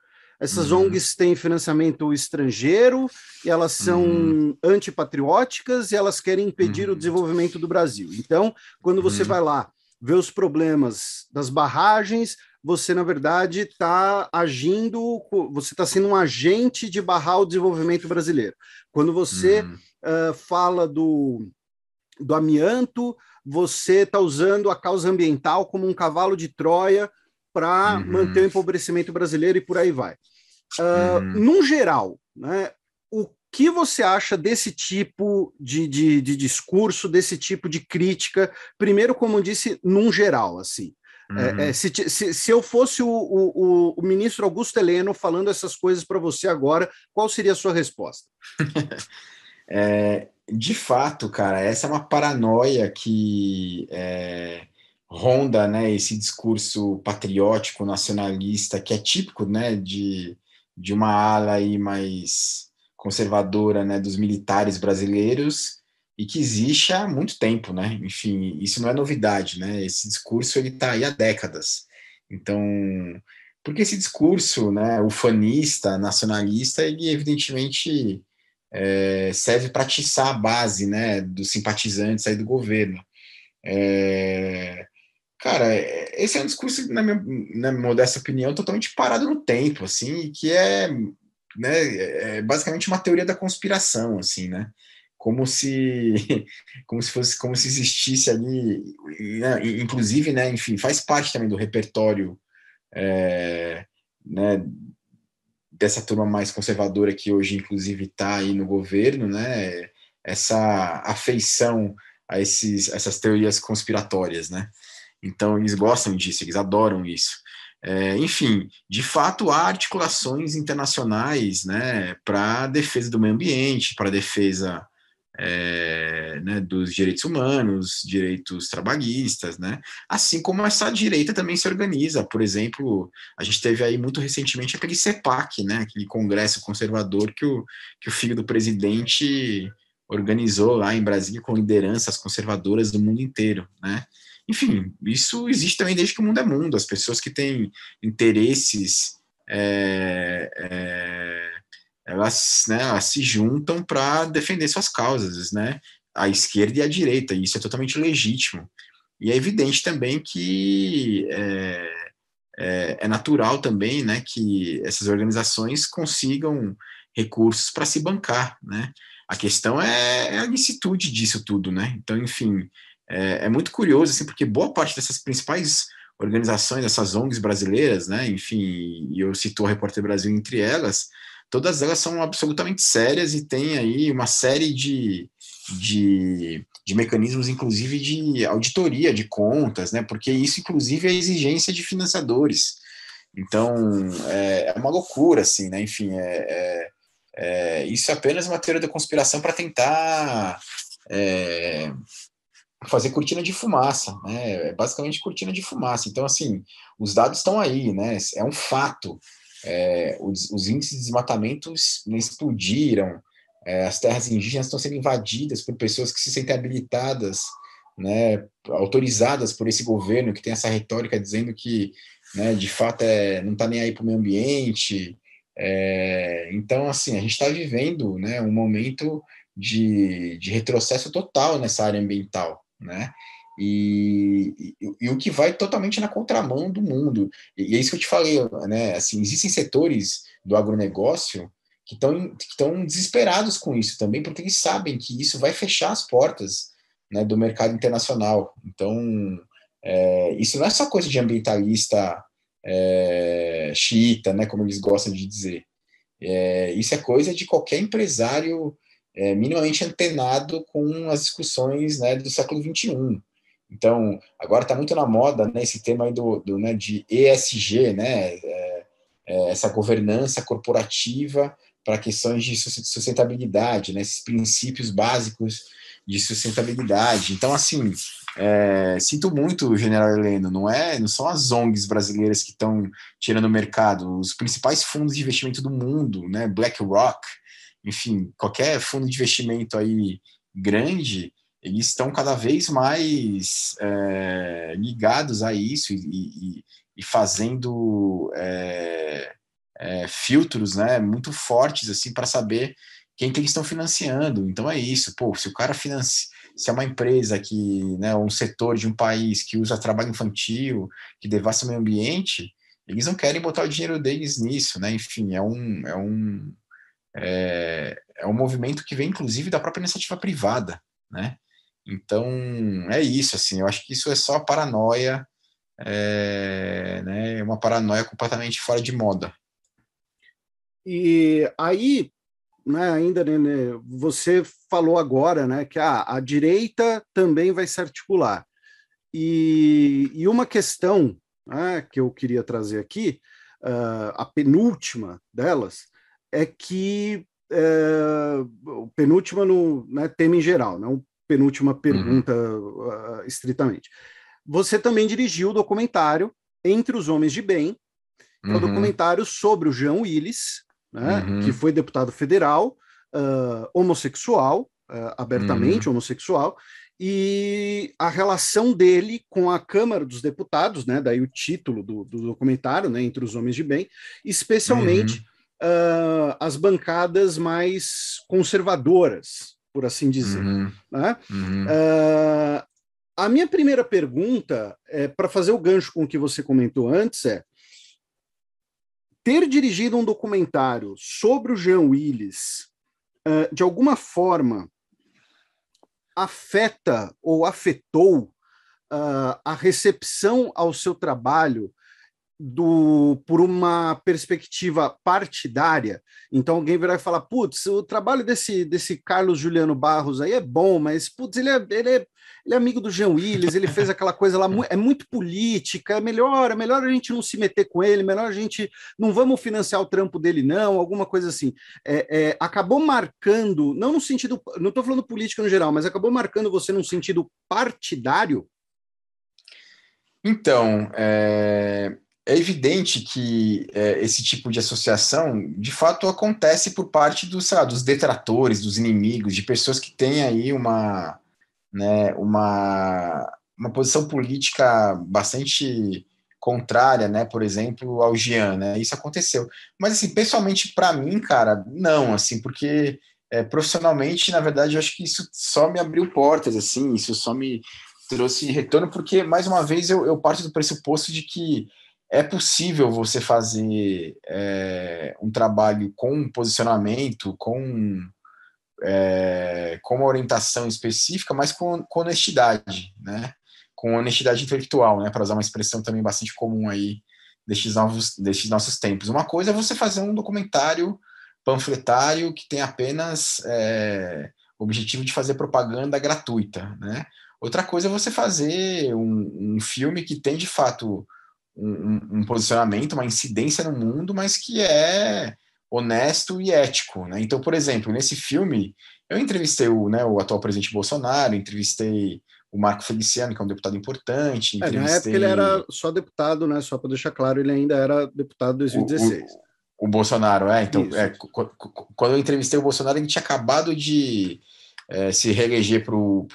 C: Essas ONGs têm financiamento estrangeiro e elas são antipatrióticas e elas querem impedir o desenvolvimento do Brasil. Então, quando você vai lá ver os problemas das barragens, você, na verdade, está agindo, você está sendo um agente de barrar o desenvolvimento brasileiro. Quando você fala do amianto, você está usando a causa ambiental como um cavalo de Troia para manter o empobrecimento brasileiro e por aí vai. Num geral, né, o que você acha desse tipo de discurso, desse tipo de crítica? Primeiro, como eu disse, num geral, assim. Se eu fosse o ministro Augusto Heleno falando essas coisas para você agora, qual seria a sua resposta?
D: De fato, cara, essa é uma paranoia que ronda, né, esse discurso patriótico, nacionalista, que é típico, né, de uma ala aí mais conservadora, né, dos militares brasileiros, e que existe há muito tempo, né? Enfim, isso não é novidade, né? Esse discurso ele está aí há décadas. Então, porque esse discurso, né, ufanista, nacionalista, ele evidentemente serve para atiçar a base, né, dos simpatizantes aí do governo. Cara, esse é um discurso, na minha modesta opinião, totalmente parado no tempo, assim, que né, basicamente uma teoria da conspiração, assim, né? Como se como se existisse ali, né, inclusive, né, enfim, faz parte também do repertório, né, dessa turma mais conservadora que hoje, inclusive, está aí no governo, né? Essa afeição a essas teorias conspiratórias, né? Então, eles gostam disso, eles adoram isso. Enfim, de fato, há articulações internacionais, né, para a defesa do meio ambiente, para a defesa né, dos direitos humanos, direitos trabalhistas, né? Assim como essa direita também se organiza. Por exemplo, a gente teve aí muito recentemente aquele CEPAC, né, aquele congresso conservador que o filho do presidente organizou lá em Brasília com lideranças conservadoras do mundo inteiro, né? Enfim, isso existe também desde que o mundo é mundo. As pessoas que têm interesses elas se juntam para defender suas causas, né? A esquerda e a direita, e isso é totalmente legítimo. E é evidente também que é natural também, né, que essas organizações consigam recursos para se bancar, né? A questão é a licitude disso tudo, né? Então, enfim, é muito curioso, assim, porque boa parte dessas principais organizações, essas ONGs brasileiras, né, enfim, e eu cito a Repórter Brasil entre elas, todas elas são absolutamente sérias e têm aí uma série de mecanismos, inclusive de auditoria de contas, né? Porque isso, inclusive, é exigência de financiadores. Então, é uma loucura, assim, né? Enfim, isso é apenas uma teoria da conspiração para tentar fazer cortina de fumaça, né? É basicamente cortina de fumaça. Então, assim, os dados estão aí, né? É um fato. Os índices de desmatamento explodiram, as terras indígenas estão sendo invadidas por pessoas que se sentem habilitadas, né, autorizadas por esse governo que tem essa retórica dizendo que, né, de fato não está nem aí para o meio ambiente. Então, assim, a gente está vivendo, né, um momento de retrocesso total nessa área ambiental, né? E o que vai totalmente na contramão do mundo. E é isso que eu te falei, né? Assim, existem setores do agronegócio que estão desesperados com isso também, porque eles sabem que isso vai fechar as portas, né, do mercado internacional. Então, isso não é só coisa de ambientalista xiita, né, como eles gostam de dizer. Isso é coisa de qualquer empresário minimamente antenado com as discussões, né, do século XXI. Então, agora está muito na moda, né, esse tema aí né, de ESG, né, essa governança corporativa para questões de sustentabilidade, né, esses princípios básicos de sustentabilidade. Então, assim, sinto muito, General Heleno, não são as ONGs brasileiras que estão tirando o mercado, os principais fundos de investimento do mundo, né, BlackRock, enfim, qualquer fundo de investimento aí grande, eles estão cada vez mais ligados a isso e fazendo filtros, né, muito fortes assim para saber quem que eles estão financiando. Então é isso, pô, se se é uma empresa que, né, um setor de um país que usa trabalho infantil, que devasta o meio ambiente, eles não querem botar o dinheiro deles nisso, né? Enfim, é um movimento que vem, inclusive, da própria iniciativa privada, né? Então, é isso, assim, eu acho que isso é só paranoia, né, uma paranoia completamente fora de moda.
C: E aí, né, ainda, né, você falou agora, né, que a direita também vai se articular. E uma questão, né, que eu queria trazer aqui, a penúltima delas, é que o penúltima no, né, tema em geral, não penúltima pergunta estritamente. Você também dirigiu o documentário Entre os Homens de Bem, que é o documentário sobre o Jean Willis, né, que foi deputado federal, homossexual, abertamente homossexual, e a relação dele com a Câmara dos Deputados, né, daí o título do documentário, né, Entre os Homens de Bem, especialmente as bancadas mais conservadoras, por assim dizer. Né? A minha primeira pergunta, para fazer o gancho com o que você comentou antes, ter dirigido um documentário sobre o Jean Willis, de alguma forma, afeta ou afetou a recepção ao seu trabalho por uma perspectiva partidária? Então alguém virá e falar, putz, o trabalho desse Carlos Juliano Barros aí é bom, mas putz, ele é amigo do Jean Willis, ele fez aquela coisa lá, é muito política, é melhor a gente não se meter com ele, melhor a gente, não vamos financiar o trampo dele não, alguma coisa assim. Acabou marcando, não no sentido, não estou falando política no geral, mas acabou marcando você num sentido partidário?
D: Então, é evidente que esse tipo de associação, de fato, acontece por parte dos detratores, dos inimigos, de pessoas que têm aí uma posição política bastante contrária, né, por exemplo, ao Jean, né, isso aconteceu. Mas, assim, pessoalmente, para mim, cara, não, assim, porque profissionalmente, na verdade, eu acho que isso só me abriu portas, assim, isso só me trouxe retorno, porque, mais uma vez, eu parto do pressuposto de que é possível você fazer um trabalho com posicionamento, com uma orientação específica, mas com honestidade, né? Com honestidade intelectual, né? Para usar uma expressão também bastante comum aí destes nossos tempos. Uma coisa é você fazer um documentário panfletário que tem apenas o objetivo de fazer propaganda gratuita, né? Outra coisa é você fazer um filme que tem, de fato, um posicionamento, uma incidência no mundo, mas que é honesto e ético, né? Então, por exemplo, nesse filme, eu entrevistei o atual presidente Bolsonaro, entrevistei o Marco Feliciano, que é um deputado importante, entrevistei...
C: Na época ele era só deputado, né? Só para deixar claro, ele ainda era deputado em 2016.
D: O Bolsonaro, então, quando eu entrevistei o Bolsonaro, ele tinha acabado de se reeleger para o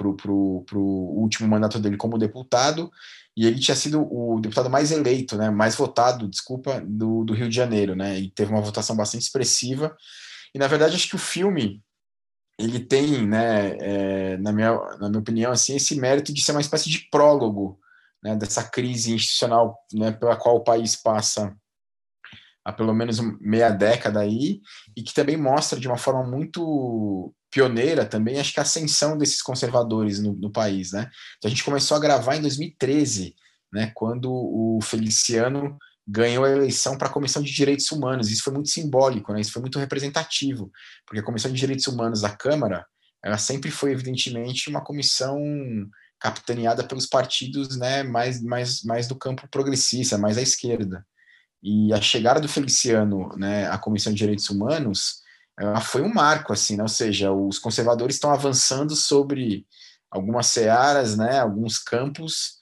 D: último mandato dele como deputado, e ele tinha sido o deputado mais eleito, né, mais votado, do Rio de Janeiro, né, e teve uma votação bastante expressiva, e na verdade acho que o filme, ele tem, né, na minha opinião, assim, esse mérito de ser uma espécie de prólogo, né, dessa crise institucional, né, pela qual o país passa há pelo menos meia década aí, e que também mostra de uma forma muito pioneira também, acho que a ascensão desses conservadores no país, né? Então a gente começou a gravar em 2013, né, quando o Feliciano ganhou a eleição para a Comissão de Direitos Humanos. Isso foi muito simbólico, né? Isso foi muito representativo, porque a Comissão de Direitos Humanos da Câmara, ela sempre foi, evidentemente, uma comissão capitaneada pelos partidos, né, mais do campo progressista, mais à esquerda. E a chegada do Feliciano, né, à Comissão de Direitos Humanos, ela foi um marco, assim, né? Ou seja, os conservadores estão avançando sobre algumas searas, né, alguns campos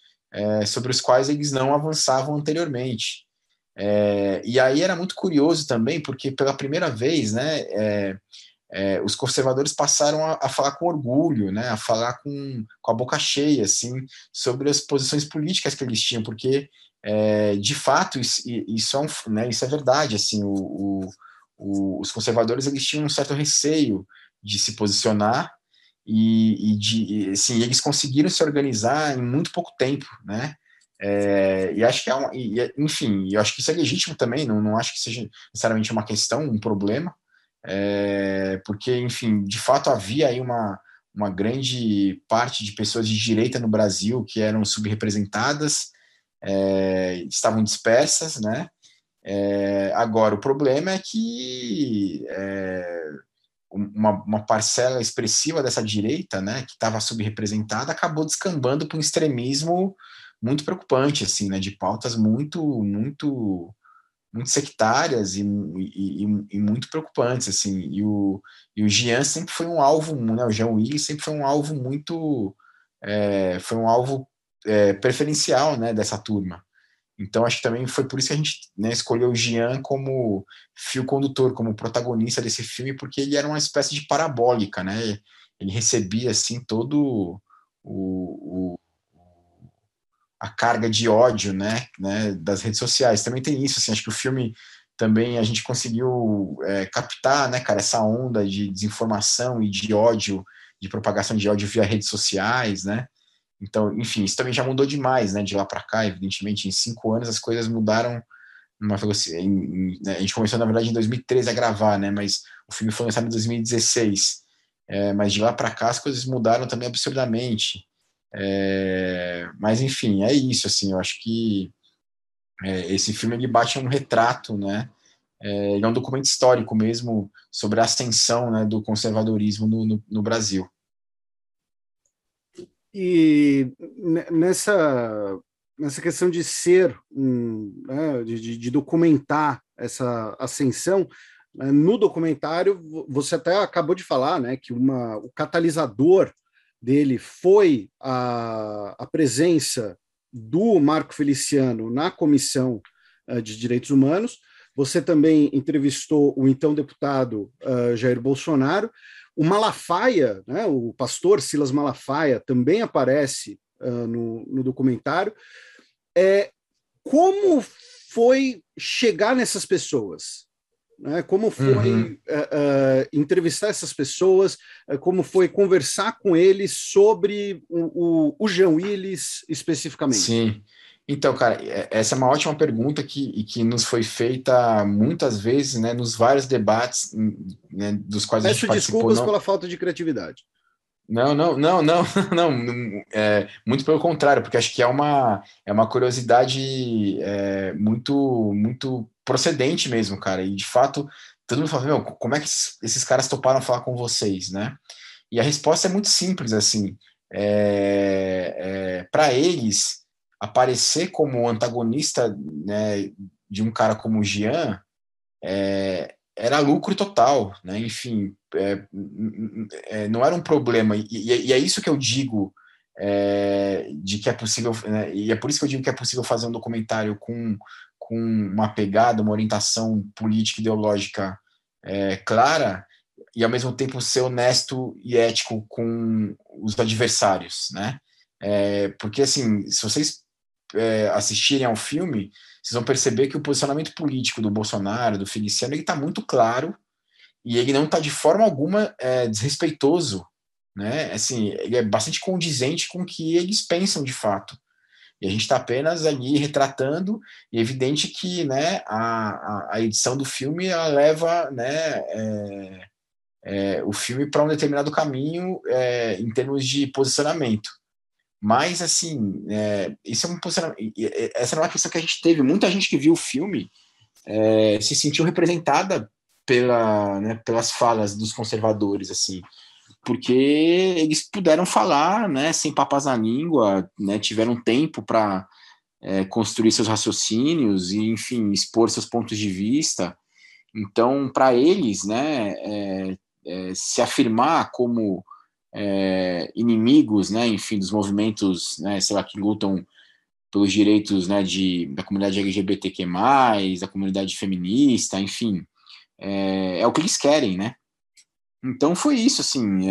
D: sobre os quais eles não avançavam anteriormente. E aí era muito curioso também, porque pela primeira vez, né, os conservadores passaram a falar com orgulho, né, a falar com a boca cheia, assim, sobre as posições políticas que eles tinham, porque de fato isso é verdade, assim, os conservadores, eles tinham um certo receio de se posicionar, assim, eles conseguiram se organizar em muito pouco tempo, né? E acho que enfim, eu acho que isso é legítimo também, não acho que seja necessariamente uma questão, um problema, porque, enfim, de fato havia aí uma grande parte de pessoas de direita no Brasil que eram subrepresentadas, estavam dispersas, né? Agora, o problema é que uma parcela expressiva dessa direita, né, que estava subrepresentada, acabou descambando para um extremismo muito preocupante, assim, né, de pautas muito sectárias e muito preocupantes, assim, e o Jean sempre foi um alvo, né, o Jean Willis sempre foi um alvo foi um alvo preferencial, né, dessa turma. Então, acho que também foi por isso que a gente, né, escolheu o Jean como fio condutor, como protagonista desse filme, porque ele era uma espécie de parabólica, né? Ele recebia, assim, todo a carga de ódio, né, das redes sociais. Também tem isso, assim, acho que o filme também a gente conseguiu captar, né, cara, essa onda de desinformação e de ódio, de propagação de ódio via redes sociais, né? Então, enfim, isso também já mudou demais, né, de lá para cá, evidentemente, em 5 anos as coisas mudaram numa velocidade, né, a gente começou, na verdade, em 2013 a gravar, né, mas o filme foi lançado em 2016, mas de lá para cá as coisas mudaram também absurdamente, mas, enfim, é isso, assim, eu acho que esse filme, ele bate um retrato, né, ele é um documento histórico mesmo sobre a ascensão, né, do conservadorismo no Brasil.
C: E nessa questão de ser, né, de documentar essa ascensão, né, no documentário, você até acabou de falar, né, que o catalisador dele foi a presença do Marco Feliciano na Comissão de Direitos Humanos. Você também entrevistou o então deputado Jair Bolsonaro. O Malafaia, né, o pastor Silas Malafaia, também aparece no documentário. Como foi chegar nessas pessoas? Né? Como foi entrevistar essas pessoas? Como foi conversar com eles sobre o Jean Willis especificamente?
D: Sim. Então, cara, essa é uma ótima pergunta que nos foi feita muitas vezes, né, nos vários debates, né, dos quais a gente participou.
C: Peço desculpas pela falta de criatividade.
D: Não, muito pelo contrário, porque acho que é uma curiosidade muito procedente mesmo, cara, e de fato, todo mundo fala, meu, como é que esses caras toparam falar com vocês, né? E a resposta é muito simples, assim, para eles, aparecer como antagonista, né, de um cara como o Jean era lucro total, né? Enfim, não era um problema, e é isso que eu digo, de que é possível, né, e é por isso que eu digo que é possível fazer um documentário com uma pegada, uma orientação política e ideológica clara, e ao mesmo tempo ser honesto e ético com os adversários, né? Porque, assim, se vocês assistirem ao filme, vocês vão perceber que o posicionamento político do Bolsonaro, do Feliciano, ele está muito claro e ele não está de forma alguma desrespeitoso, né? Assim, ele é bastante condizente com o que eles pensam de fato. E a gente está apenas ali retratando, e é evidente que, né, a edição do filme ela leva, né, o filme para um determinado caminho em termos de posicionamento. Mas, assim, isso é um posicionamento. Essa não é uma questão que a gente teve. Muita gente que viu o filme se sentiu representada pelas falas dos conservadores, assim, porque eles puderam falar, né, sem papas na língua, né, tiveram tempo para construir seus raciocínios e, enfim, expor seus pontos de vista. Então, para eles, né, se afirmar como inimigos, né, enfim, dos movimentos, né, sei lá, que lutam pelos direitos, né, da comunidade LGBTQ+, da comunidade feminista, enfim, é o que eles querem, né? Então foi isso, assim,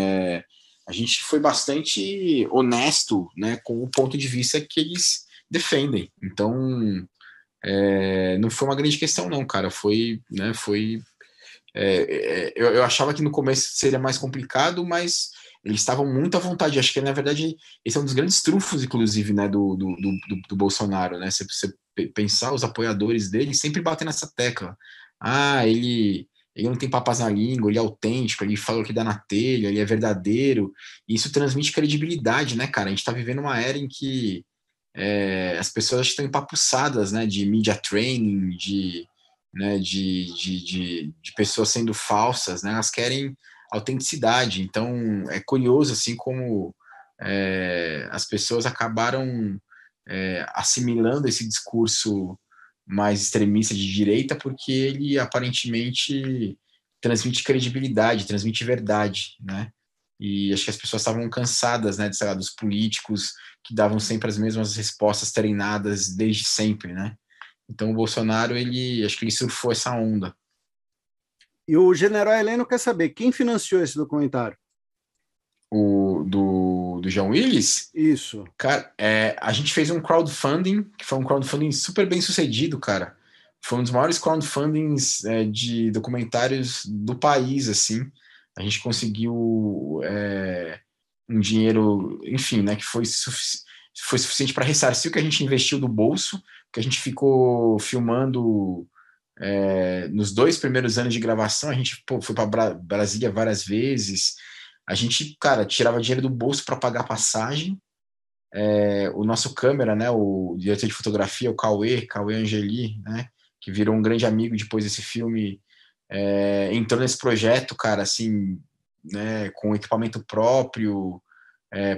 D: a gente foi bastante honesto, né, com o ponto de vista que eles defendem. Então, não foi uma grande questão, não, cara. Eu achava que no começo seria mais complicado, mas eles estavam muito à vontade. Acho que, na verdade, esse é um dos grandes trunfos, inclusive, né, do Bolsonaro, né? Se você pensar, os apoiadores dele sempre batem nessa tecla. Ah, ele não tem papas na língua, ele é autêntico, ele fala o que dá na telha, ele é verdadeiro. E isso transmite credibilidade, né, cara? A gente está vivendo uma era em que as pessoas estão empapuçadas, né, de media training, né, de pessoas sendo falsas, né? Elas querem autenticidade. Então, é curioso, assim, como as pessoas acabaram assimilando esse discurso mais extremista de direita, porque ele aparentemente transmite credibilidade, transmite verdade, né? E acho que as pessoas estavam cansadas, né, sei lá, dos políticos que davam sempre as mesmas respostas treinadas desde sempre, né? Então o Bolsonaro, acho que ele surfou essa onda.
C: E o general Heleno quer saber quem financiou esse documentário?
D: Do João Willis?
C: Isso.
D: Cara, a gente fez um crowdfunding, que foi um crowdfunding super bem sucedido, cara. Foi um dos maiores crowdfundings de documentários do país, assim. A gente conseguiu um dinheiro, enfim, né, que foi suficiente para ressarcir o que a gente investiu do bolso, que a gente ficou filmando nos 2 primeiros anos de gravação. A gente foi para Brasília várias vezes. A gente, cara, tirava dinheiro do bolso para pagar passagem. O nosso câmera, né, o diretor de fotografia, o Cauê Angeli, né, que virou um grande amigo depois desse filme, entrou nesse projeto, cara, assim, né, com equipamento próprio,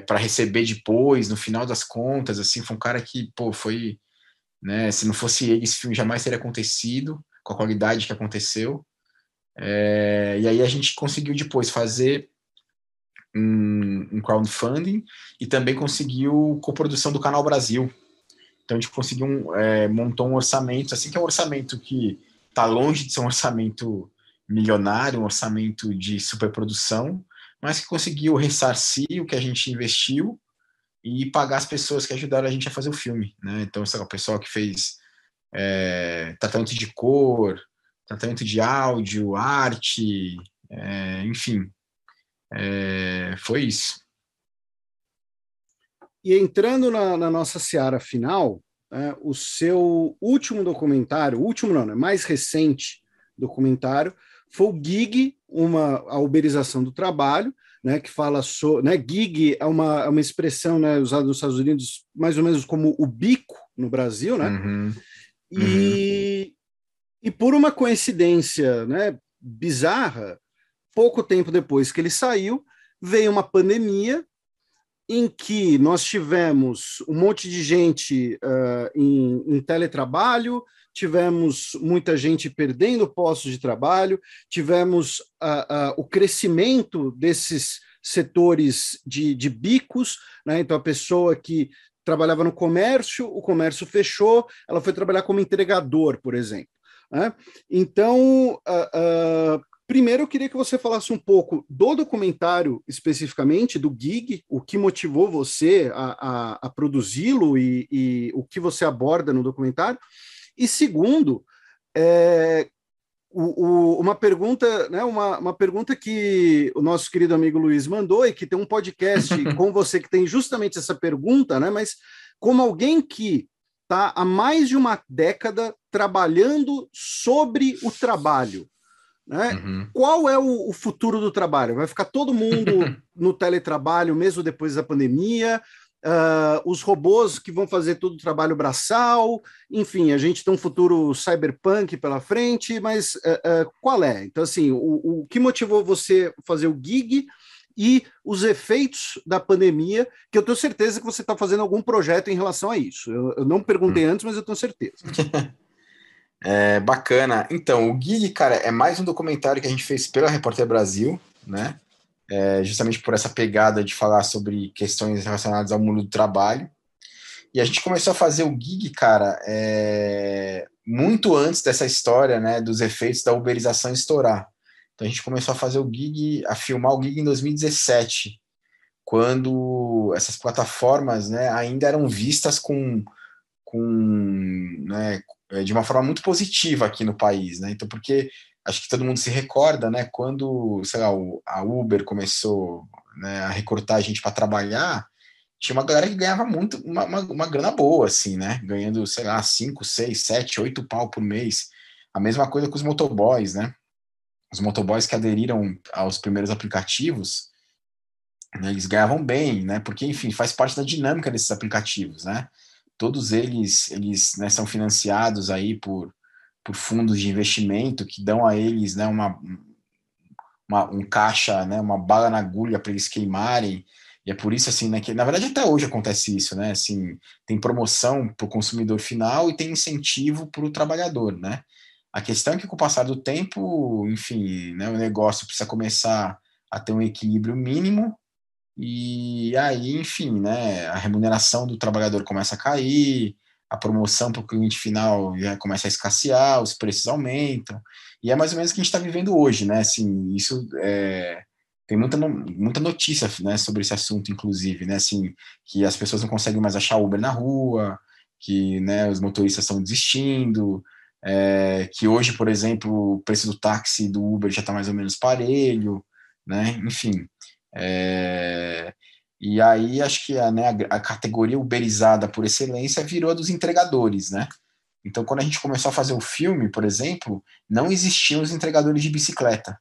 D: para receber depois, no final das contas, assim, foi um cara que, foi, né, se não fosse ele, esse filme jamais teria acontecido, com a qualidade que aconteceu. E aí a gente conseguiu depois fazer um crowdfunding e também conseguiu coprodução do Canal Brasil. Então a gente conseguiu montou um orçamento, assim, que é um orçamento que está longe de ser um orçamento milionário, um orçamento de superprodução, mas que conseguiu ressarcir o que a gente investiu e pagar as pessoas que ajudaram a gente a fazer o filme, né? Então, sei lá, o pessoal que fez tratamento de cor, tratamento de áudio, arte, enfim, foi isso.
C: E entrando na nossa seara final, o seu último documentário, último não, né, mais recente documentário, foi o Gig, a uberização do trabalho, né, que fala sobre, né, gig é uma expressão, né, usada nos Estados Unidos mais ou menos como o bico no Brasil, né?
D: Uhum.
C: E por uma coincidência, né, bizarra, pouco tempo depois que ele saiu, veio uma pandemia em que nós tivemos um monte de gente em teletrabalho, tivemos muita gente perdendo postos de trabalho, tivemos o crescimento desses setores de bicos, né? Então a pessoa que trabalhava no comércio, o comércio fechou, ela foi trabalhar como entregador, por exemplo, né? Então, primeiro, eu queria que você falasse um pouco do documentário especificamente, do Gig, o que motivou você a produzi-lo e o que você aborda no documentário. E segundo, uma pergunta, né, uma pergunta que o nosso querido amigo Luiz mandou e que tem um podcast com você que tem justamente essa pergunta, né, mas como alguém que está há mais de uma década trabalhando sobre o trabalho, né?
D: Uhum.
C: Qual é o futuro do trabalho? Vai ficar todo mundo no teletrabalho mesmo depois da pandemia? Os robôs que vão fazer todo o trabalho braçal? Enfim, a gente tem um futuro cyberpunk pela frente, mas qual é? Então, assim, o que motivou você a fazer o Gig e os efeitos da pandemia, que eu tenho certeza que você está fazendo algum projeto em relação a isso. Eu não perguntei antes, mas eu tenho certeza.
D: Bacana. Então, o Gig, cara, é mais um documentário que a gente fez pela Repórter Brasil, né? Justamente por essa pegada de falar sobre questões relacionadas ao mundo do trabalho. E a gente começou a fazer o Gig, cara, muito antes dessa história, né, dos efeitos da uberização estourar. Então a gente começou a fazer o Gig, a filmar o Gig em 2017, quando essas plataformas, né, ainda eram vistas né, de uma forma muito positiva aqui no país, né? Então, porque acho que todo mundo se recorda, né, quando, sei lá, a Uber começou, né, a recrutar a gente para trabalhar, tinha uma galera que ganhava muito, uma grana boa, assim, né? Ganhando, sei lá, 5, 6, 7, 8 pau por mês. A mesma coisa com os motoboys, né? Os motoboys que aderiram aos primeiros aplicativos, né, eles ganhavam bem, né? Porque, enfim, faz parte da dinâmica desses aplicativos, né? Todos eles né, são financiados aí por fundos de investimento que dão a eles, né, um caixa, né, uma bala na agulha para eles queimarem. E é por isso, assim, né, que na verdade até hoje acontece isso, né? Assim, tem promoção para o consumidor final e tem incentivo para o trabalhador, né? A questão é que com o passar do tempo, enfim, né, o negócio precisa começar a ter um equilíbrio mínimo e aí, enfim, né, a remuneração do trabalhador começa a cair, a promoção para o cliente final já começa a escassear, os preços aumentam, e é mais ou menos o que a gente está vivendo hoje, né? Assim, isso tem muita notícia, né, sobre esse assunto, inclusive, né? Assim, que as pessoas não conseguem mais achar Uber na rua, que, né, os motoristas estão desistindo, que hoje, por exemplo, o preço do táxi do Uber já está mais ou menos parelho, né? Enfim. E aí acho que a categoria uberizada por excelência virou a dos entregadores, né? Então, quando a gente começou a fazer o filme, por exemplo, não existiam os entregadores de bicicleta.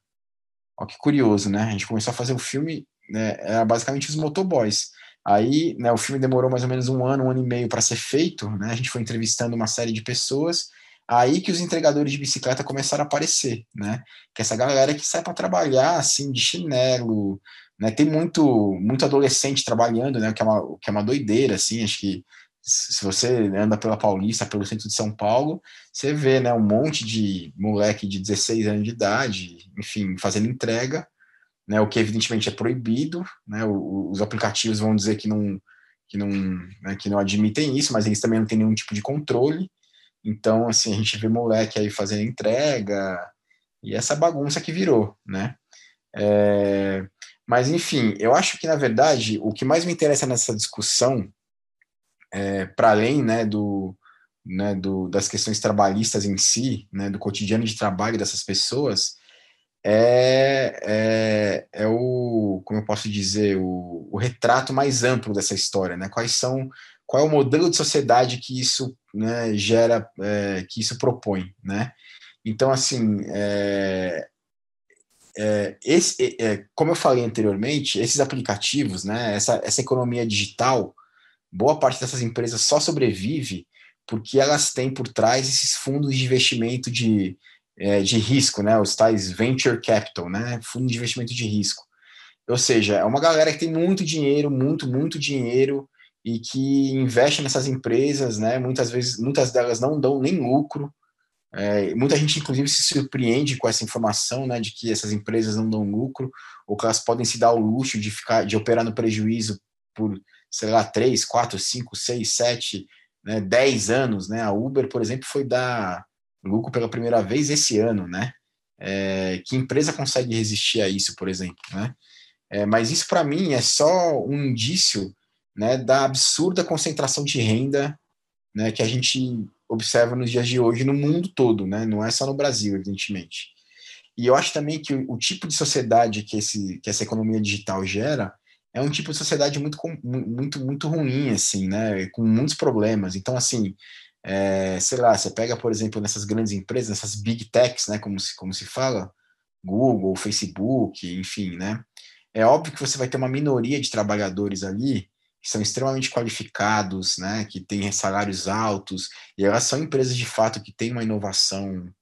D: Olha que curioso, né? A gente começou a fazer o filme, né, era basicamente os motoboys. Aí, né, o filme demorou mais ou menos um ano e meio para ser feito, né? A gente foi entrevistando uma série de pessoas, aí que os entregadores de bicicleta começaram a aparecer, né? Que essa galera que sai para trabalhar, assim, de chinelo, né? Tem muito adolescente trabalhando, né? O que é uma doideira, assim. Acho que se você anda pela Paulista, pelo centro de São Paulo, você vê, né, um monte de moleque de 16 anos de idade, enfim, fazendo entrega, né, o que evidentemente é proibido, né, os aplicativos vão dizer que não admitem isso, mas eles também não têm nenhum tipo de controle. Então, assim, a gente vê moleque aí fazendo entrega e essa bagunça que virou, né? Mas, enfim, eu acho que, na verdade, o que mais me interessa nessa discussão, para além, das questões trabalhistas em si, né, do cotidiano de trabalho dessas pessoas, como eu posso dizer, o retrato mais amplo dessa história, né? Qual é o modelo de sociedade que isso, né, gera, que isso propõe, né? Então, assim, como eu falei anteriormente, esses aplicativos, né, essa economia digital, boa parte dessas empresas só sobrevive porque elas têm por trás esses fundos de investimento de risco, né? Os tais venture capital, né? Fundo de investimento de risco. Ou seja, é uma galera que tem muito dinheiro, muito dinheiro, e que investe nessas empresas, né? Muitas delas não dão nem lucro. Muita gente, inclusive, se surpreende com essa informação, né? De que essas empresas não dão lucro, ou que elas podem se dar ao luxo de operar no prejuízo por, sei lá, 3, 4, 5, 6, 7, né, 10 anos, né? A Uber, por exemplo, foi dar lucro pela primeira vez esse ano, né? Que empresa consegue resistir a isso, por exemplo, né? Mas isso, para mim, é só um indício, né, da absurda concentração de renda, né, que a gente observa nos dias de hoje no mundo todo, né? Não é só no Brasil, evidentemente. E eu acho também que o tipo de sociedade que essa economia digital gera é um tipo de sociedade muito ruim, assim, né? Com muitos problemas. Então, assim, sei lá, você pega, por exemplo, nessas grandes empresas, nessas big techs, né? Como se fala, Google, Facebook, enfim, né? É óbvio que você vai ter uma minoria de trabalhadores ali que são extremamente qualificados, né? Que têm salários altos, e elas são empresas de fato que têm uma inovação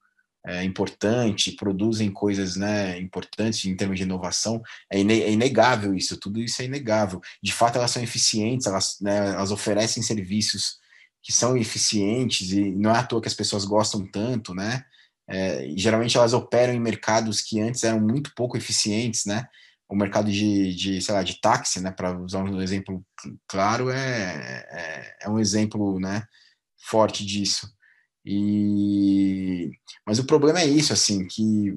D: importante, produzem coisas, né, importantes em termos de inovação, é inegável isso, tudo isso é inegável. De fato, elas são eficientes, elas oferecem serviços que são eficientes, e não é à toa que as pessoas gostam tanto, né? Geralmente elas operam em mercados que antes eram muito pouco eficientes, né? O mercado sei lá, de táxi, né, para usar um exemplo claro, é um exemplo, né, forte disso. Mas o problema é isso, assim, que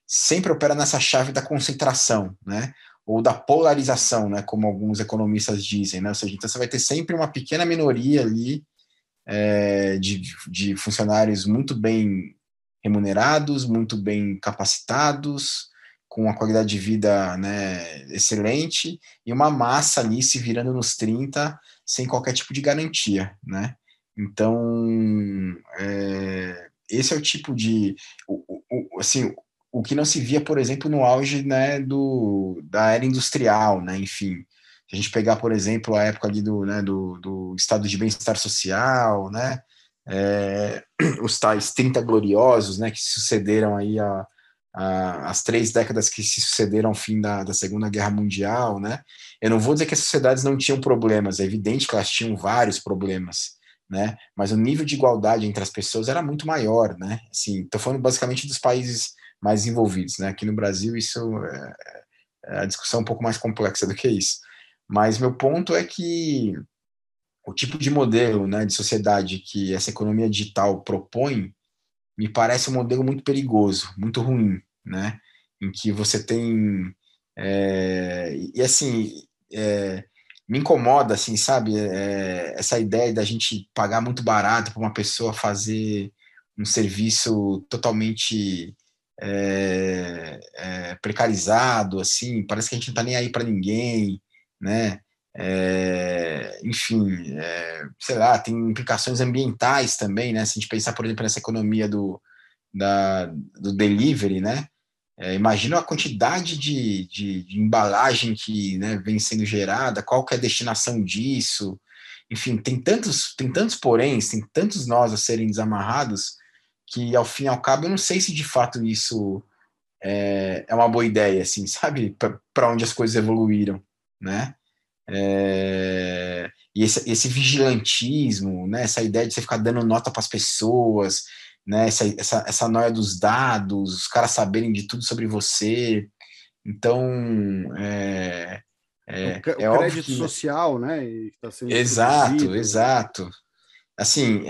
D: sempre opera nessa chave da concentração, né? Ou da polarização, né? Como alguns economistas dizem, né? Ou seja, então você vai ter sempre uma pequena minoria ali de funcionários muito bem remunerados, muito bem capacitados, com uma qualidade de vida, né, excelente, e uma massa ali se virando nos 30 sem qualquer tipo de garantia, né? Então, esse é o tipo de... assim, o que não se via, por exemplo, no auge, né, da era industrial, né? Enfim, se a gente pegar, por exemplo, a época ali do estado de bem-estar social, né? Os tais 30 gloriosos, né, que sucederam aí as 3 décadas que se sucederam ao fim da Segunda Guerra Mundial, né? Eu não vou dizer que as sociedades não tinham problemas, é evidente que elas tinham vários problemas, né? Mas o nível de igualdade entre as pessoas era muito maior, né? Assim, estou falando basicamente dos países mais envolvidos, né? Aqui no Brasil isso a discussão é um pouco mais complexa do que isso. Mas meu ponto é que o tipo de modelo, né, de sociedade que essa economia digital propõe me parece um modelo muito perigoso, muito ruim, né? Em que você tem e assim me incomoda, assim, sabe? Essa ideia da gente pagar muito barato para uma pessoa fazer um serviço totalmente precarizado, assim. Parece que a gente não está nem aí para ninguém, né? Enfim, sei lá, tem implicações ambientais também, né? Se a gente pensar, por exemplo, nessa economia do delivery, né? Imagina a quantidade de embalagem que, né, vem sendo gerada, qual que é a destinação disso, enfim, tem tantos poréns, tem tantos nós a serem desamarrados, que ao fim e ao cabo eu não sei se de fato isso é uma boa ideia, assim, sabe, para onde as coisas evoluíram, né? E esse vigilantismo, né, essa ideia de você ficar dando nota para as pessoas, né, essa noia dos dados, os caras saberem de tudo sobre você. Então,
C: O
D: óbvio
C: crédito
D: que...
C: social, né, está sendo
D: Exato,
C: introduzido.
D: exato. Assim,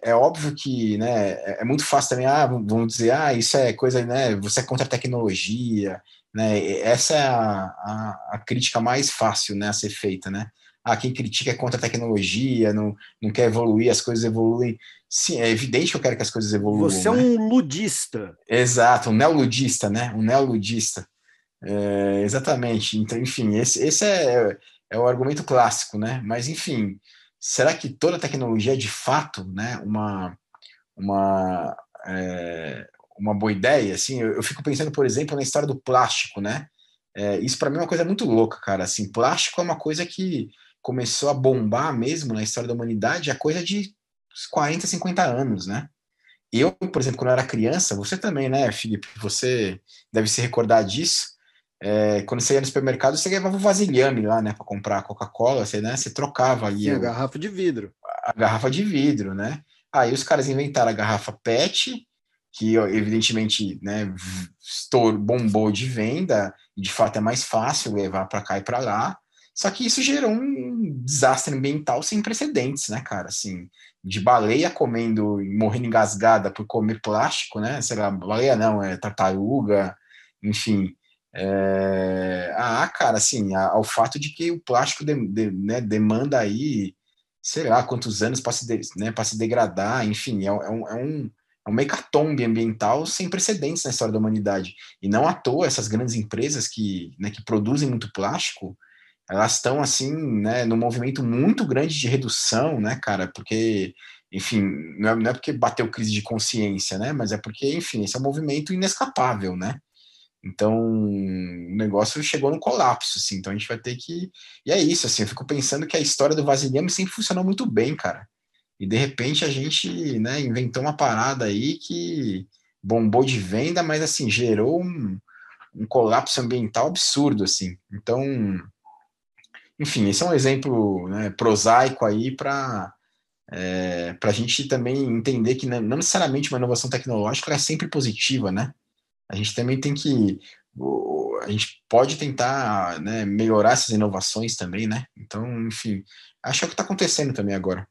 D: é óbvio que, né, muito fácil também, vamos dizer, isso é coisa, né, você é contra a tecnologia, né, essa é a crítica mais fácil, né, a ser feita, né, quem critica é contra a tecnologia, não quer evoluir, as coisas evoluem. Sim, é evidente que eu quero que as coisas evoluam,
C: Você é
D: né.
C: um ludista.
D: Exato, um neoludista, né, um neoludista. Exatamente. Então, enfim, esse é o argumento clássico, né? Mas, enfim, será que toda tecnologia é de fato, né, uma, uma boa ideia? Assim, eu fico pensando, por exemplo, na história do plástico, né? Isso para mim é uma coisa muito louca, cara. Assim, plástico é uma coisa que começou a bombar mesmo na história da humanidade há coisa de 40, 50 anos, né? Eu, por exemplo, quando eu era criança, você também, né, Felipe? Você deve se recordar disso. Quando você ia no supermercado, você levava o vasilhame lá, né, para comprar a Coca-Cola, você, né, você trocava ali
C: Sim, a garrafa de vidro.
D: a garrafa de vidro, né? Aí os caras inventaram a garrafa PET, que ó, evidentemente, né, bombou de venda, e de fato é mais fácil levar para cá e para lá. Só que isso gerou um desastre ambiental sem precedentes, né, cara? Assim, de baleia comendo e morrendo engasgada por comer plástico, né? Sei lá, baleia não, é tartaruga, enfim. Cara, assim, ao fato de que o plástico né, demanda aí, sei lá, quantos anos para né, para se degradar, enfim, é uma hecatombe ambiental sem precedentes na história da humanidade. E não à toa essas grandes empresas né, que produzem muito plástico, elas estão, assim, né, num movimento muito grande de redução, né, cara, porque, enfim, não é porque bateu crise de consciência, né, mas é porque, enfim, esse é um movimento inescapável, né. Então, o negócio chegou no colapso, assim, então a gente vai ter que... E é isso, assim, eu fico pensando que a história do vasilhame sempre funcionou muito bem, cara. E, de repente, a gente, né, inventou uma parada aí que bombou de venda, mas, assim, gerou um colapso ambiental absurdo, assim. Então, enfim, esse é um exemplo, né, prosaico aí para a gente também entender que não necessariamente uma inovação tecnológica é sempre positiva, né? A gente também tem que... A gente pode tentar, né, melhorar essas inovações também, né? Então, enfim, acho que é o que está acontecendo também agora.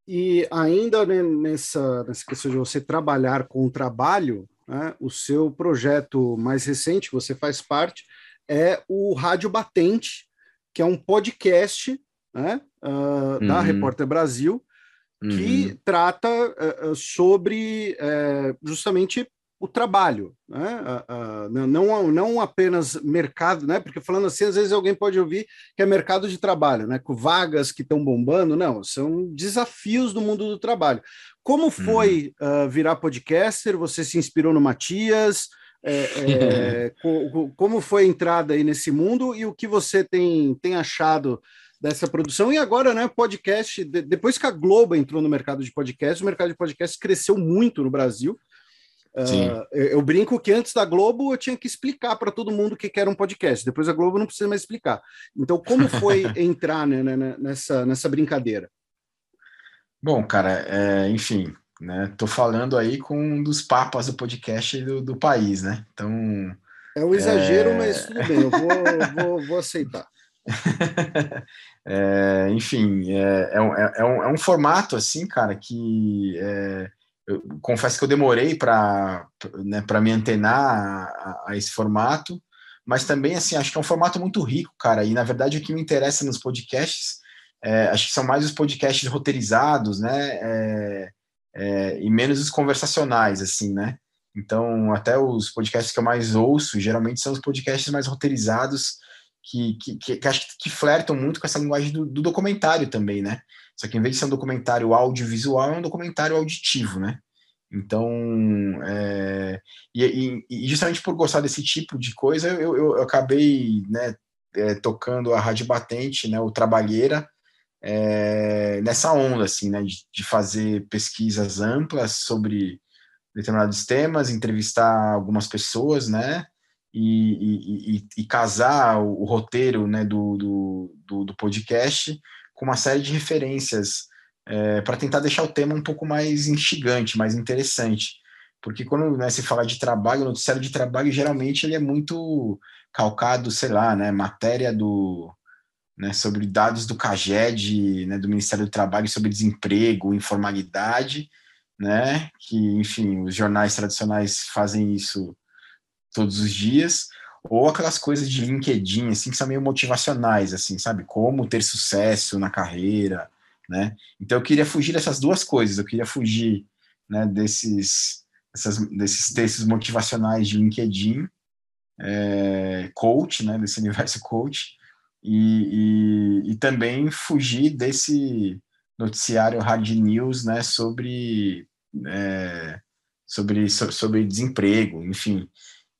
C: E ainda, né, nessa questão de você trabalhar com o trabalho, né, o seu projeto mais recente, você faz parte, é o Rádio Batente, que é um podcast, né, da
D: Uhum,
C: Repórter Brasil, que
D: uhum,
C: trata sobre justamente o trabalho, né? Não apenas mercado, né? Porque falando assim, às vezes alguém pode ouvir que é mercado de trabalho, né? Com vagas que estão bombando, não, são desafios do mundo do trabalho. Como foi virar podcaster? Você se inspirou no Matias? Como foi a entrada aí nesse mundo e o que você tem achado dessa produção? E agora, né, podcast, depois que a Globo entrou no mercado de podcast, o mercado de podcast cresceu muito no Brasil. Eu brinco que antes da Globo eu tinha que explicar para todo mundo o que era um podcast. Depois a Globo não precisa mais explicar. Então, como foi entrar, né, nessa brincadeira?
D: Bom, cara, enfim, né? Tô falando aí com um dos papas do podcast do país, né? Então.
C: É um exagero, mas tudo bem, eu vou aceitar.
D: Enfim, é um formato assim, cara, que eu confesso que eu demorei para me antenar a esse formato, mas também assim acho que é um formato muito rico, cara. E na verdade o que me interessa nos podcasts, acho que são mais os podcasts roteirizados, né? E menos os conversacionais, assim, né? Então, até os podcasts que eu mais ouço, geralmente são os podcasts mais roteirizados, que acho que flertam muito com essa linguagem do documentário também, né? Só que em vez de ser um documentário audiovisual, é um documentário auditivo, né? Então, e justamente por gostar desse tipo de coisa, eu acabei, né, tocando a Rádio Batente, né, o Trabalheira, nessa onda, assim, né, de fazer pesquisas amplas sobre determinados temas, entrevistar algumas pessoas, né, e casar o roteiro, né, do podcast com uma série de referências para tentar deixar o tema um pouco mais instigante, mais interessante. Porque quando, né, se fala de trabalho, o noticiário de trabalho, geralmente ele é muito calcado, sei lá, né, matéria né, sobre dados do CAGED, né, do Ministério do Trabalho sobre desemprego, informalidade, né, que, enfim, os jornais tradicionais fazem isso todos os dias, ou aquelas coisas de LinkedIn, assim, que são meio motivacionais, assim, sabe, como ter sucesso na carreira, né, então eu queria fugir dessas duas coisas, eu queria fugir, né, desses textos motivacionais de LinkedIn, coach, né, desse universo coach, e também fugir desse noticiário hard news, né, sobre desemprego, enfim.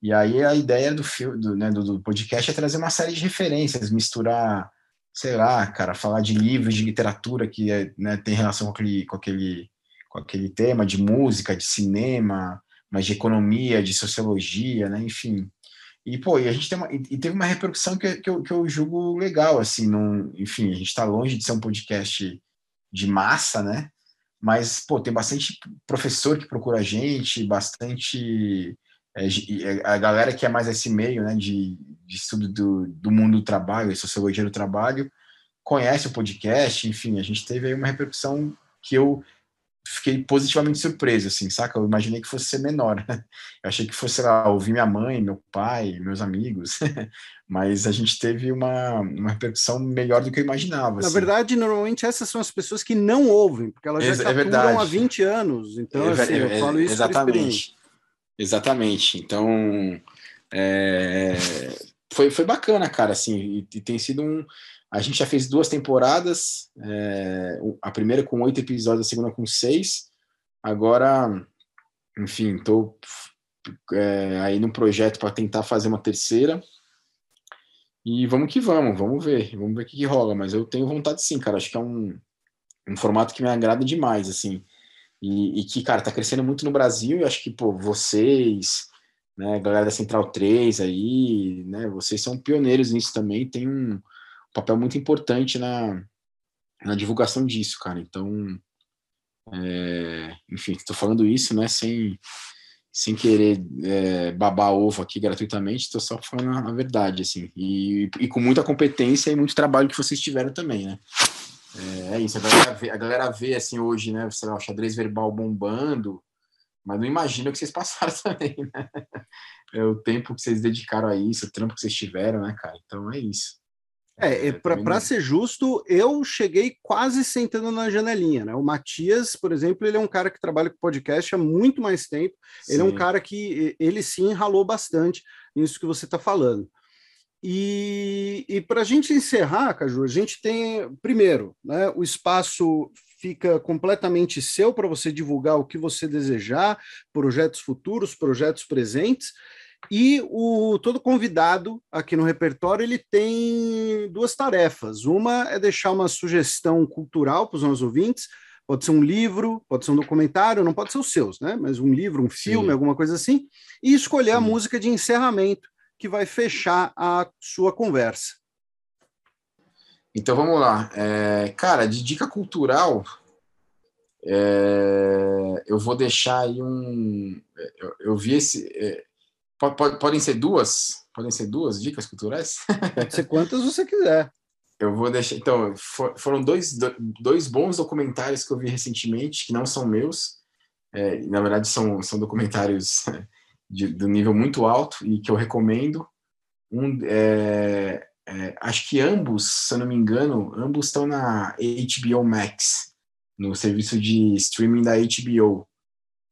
D: E aí a ideia do podcast é trazer uma série de referências, misturar, sei lá, cara, falar de livros de literatura que né, tem relação com aquele tema, de música, de cinema, mas de economia, de sociologia, né, enfim. E, pô, a gente teve uma repercussão que eu julgo legal, assim, enfim, a gente está longe de ser um podcast de massa, né? Mas, pô, tem bastante professor que procura a gente, bastante a galera que é mais esse meio, né, de estudo do mundo do trabalho, sociologia do trabalho, conhece o podcast, enfim, a gente teve aí uma repercussão que eu fiquei positivamente surpreso, assim, saca? Eu imaginei que fosse ser menor. Eu achei que fosse, sei lá, ouvir minha mãe, meu pai, meus amigos. Mas a gente teve uma repercussão melhor do que eu imaginava,
C: Na
D: assim.
C: verdade, normalmente essas são as pessoas que não ouvem, porque elas já
D: É
C: capturam há
D: verdade.
C: 20 anos. Então, assim, eu falo isso por experiência.
D: Exatamente. Então, foi bacana, cara, assim, e tem sido a gente já fez 2 temporadas, a primeira com 8 episódios, a segunda com 6. Agora, enfim, tô aí num projeto para tentar fazer uma terceira. E vamos que vamos ver o que rola. Mas eu tenho vontade sim, cara. Acho que é um formato que me agrada demais, assim. E que, cara, tá crescendo muito no Brasil. E acho que, pô, vocês, né, galera da Central 3 aí, né, vocês são pioneiros nisso também. Tem um papel muito importante na divulgação disso, cara. Então, enfim, estou falando isso, né, sem querer babar ovo aqui gratuitamente, estou só falando a verdade, assim, e com muita competência e muito trabalho que vocês tiveram também, né. Isso, a galera vê, assim, hoje, né, sei lá, o xadrez verbal bombando, mas não imagina o que vocês passaram também, né. O tempo que vocês dedicaram a isso, o trampo que vocês tiveram, né, cara, então é isso.
C: Para ser justo, eu cheguei quase sentando na janelinha, né? O Matias, por exemplo, ele é um cara que trabalha com podcast há muito mais tempo. Sim. Ele é um cara que, ele sim, ralou bastante nisso que você está falando. E para a gente encerrar, Caju, a gente tem, primeiro, né, o espaço fica completamente seu para você divulgar o que você desejar, projetos futuros, projetos presentes. E todo convidado aqui no repertório ele tem duas tarefas. Uma é deixar uma sugestão cultural para os nossos ouvintes. Pode ser um livro, pode ser um documentário, não pode ser os seus, né? Mas um livro, um filme, Sim. alguma coisa assim. E escolher Sim. a música de encerramento que vai fechar a sua conversa.
D: Então vamos lá. Cara, de dica cultural, eu vou deixar aí eu vi esse. Podem ser duas? Podem ser duas dicas culturais?
C: Pode ser quantas você quiser.
D: Eu vou deixar. Então, foram dois bons documentários que eu vi recentemente, que não são meus. Na verdade, são documentários do nível muito alto e que eu recomendo. Acho que ambos, se eu não me engano, ambos estão na HBO Max, no serviço de streaming da HBO.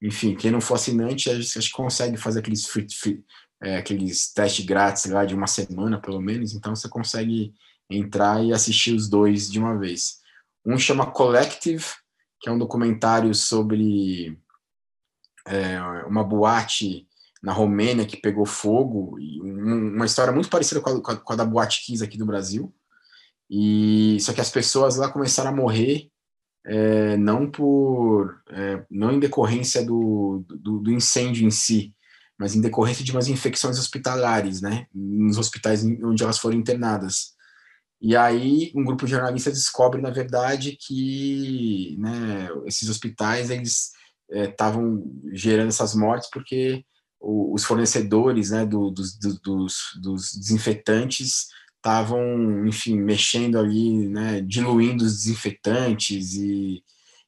D: Enfim, quem não for assinante, acho que consegue fazer aqueles testes grátis lá de uma semana, pelo menos. Então, você consegue entrar e assistir os dois de uma vez. Um chama Collective, que é um documentário sobre uma boate na Romênia que pegou fogo. E uma história muito parecida com a da Boate Kiss aqui do Brasil. Só que as pessoas lá começaram a morrer não em decorrência do incêndio em si, mas em decorrência de umas infecções hospitalares, né, nos hospitais onde elas foram internadas. E aí um grupo de jornalistas descobre, na verdade, que, né, esses hospitais eles estavam gerando essas mortes porque os fornecedores, né, dos desinfetantes estavam, enfim, mexendo ali, né, diluindo os desinfetantes e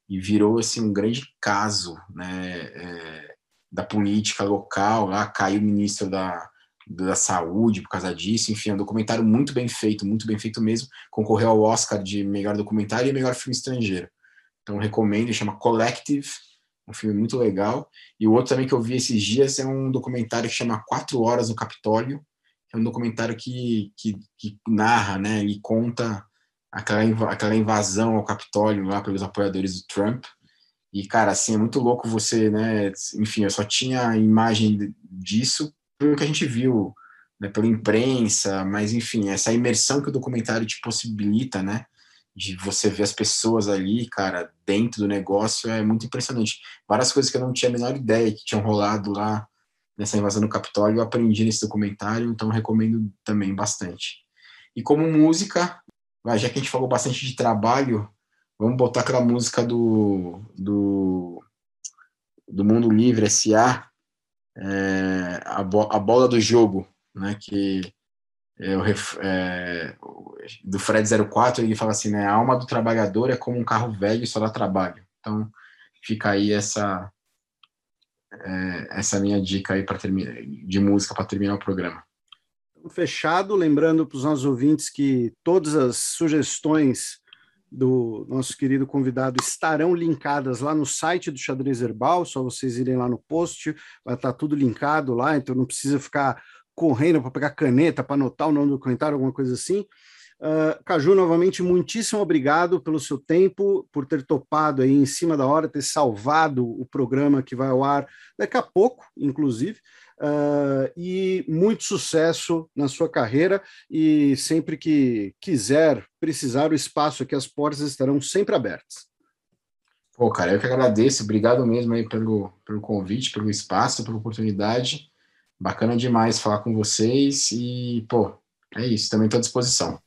D: virou assim um grande caso, né, da política local. Lá caiu o ministro da saúde por causa disso. Enfim, é um documentário muito bem feito mesmo. Concorreu ao Oscar de melhor documentário e melhor filme estrangeiro. Então recomendo, chama Collective, um filme muito legal. E o outro também que eu vi esses dias é um documentário que chama 4 Horas no Capitólio. É um documentário que narra, né, e conta aquela invasão ao Capitólio lá pelos apoiadores do Trump. E, cara, assim, é muito louco você, né, enfim, eu só tinha a imagem disso pelo que a gente viu, né, pela imprensa, mas, enfim, essa imersão que o documentário te possibilita, né, de você ver as pessoas ali, cara, dentro do negócio, é muito impressionante. Várias coisas que eu não tinha a menor ideia que tinham rolado lá nessa invasão no Capitólio, eu aprendi nesse documentário, então recomendo também bastante. E como música, já que a gente falou bastante de trabalho, vamos botar aquela música do Mundo Livre S.A., a bola do jogo, né, que do Fred 04, ele fala assim, né, a alma do trabalhador é como um carro velho e só dá trabalho. Então fica aí essa minha dica aí de música para terminar o programa.
C: Fechado, lembrando para os nossos ouvintes que todas as sugestões do nosso querido convidado estarão linkadas lá no site do Xadrez Herbal, só vocês irem lá no post, vai estar tudo linkado lá, então não precisa ficar correndo para pegar caneta, para anotar o nome do comentário, alguma coisa assim. Caju, novamente, muitíssimo obrigado pelo seu tempo, por ter topado aí em cima da hora, ter salvado o programa que vai ao ar daqui a pouco, inclusive, e muito sucesso na sua carreira, e sempre que quiser precisar, o espaço aqui, as portas estarão sempre abertas.
D: Pô, cara, eu que agradeço, obrigado mesmo aí pelo convite, pelo espaço, pela oportunidade, bacana demais falar com vocês, e, pô, é isso, também estou à disposição.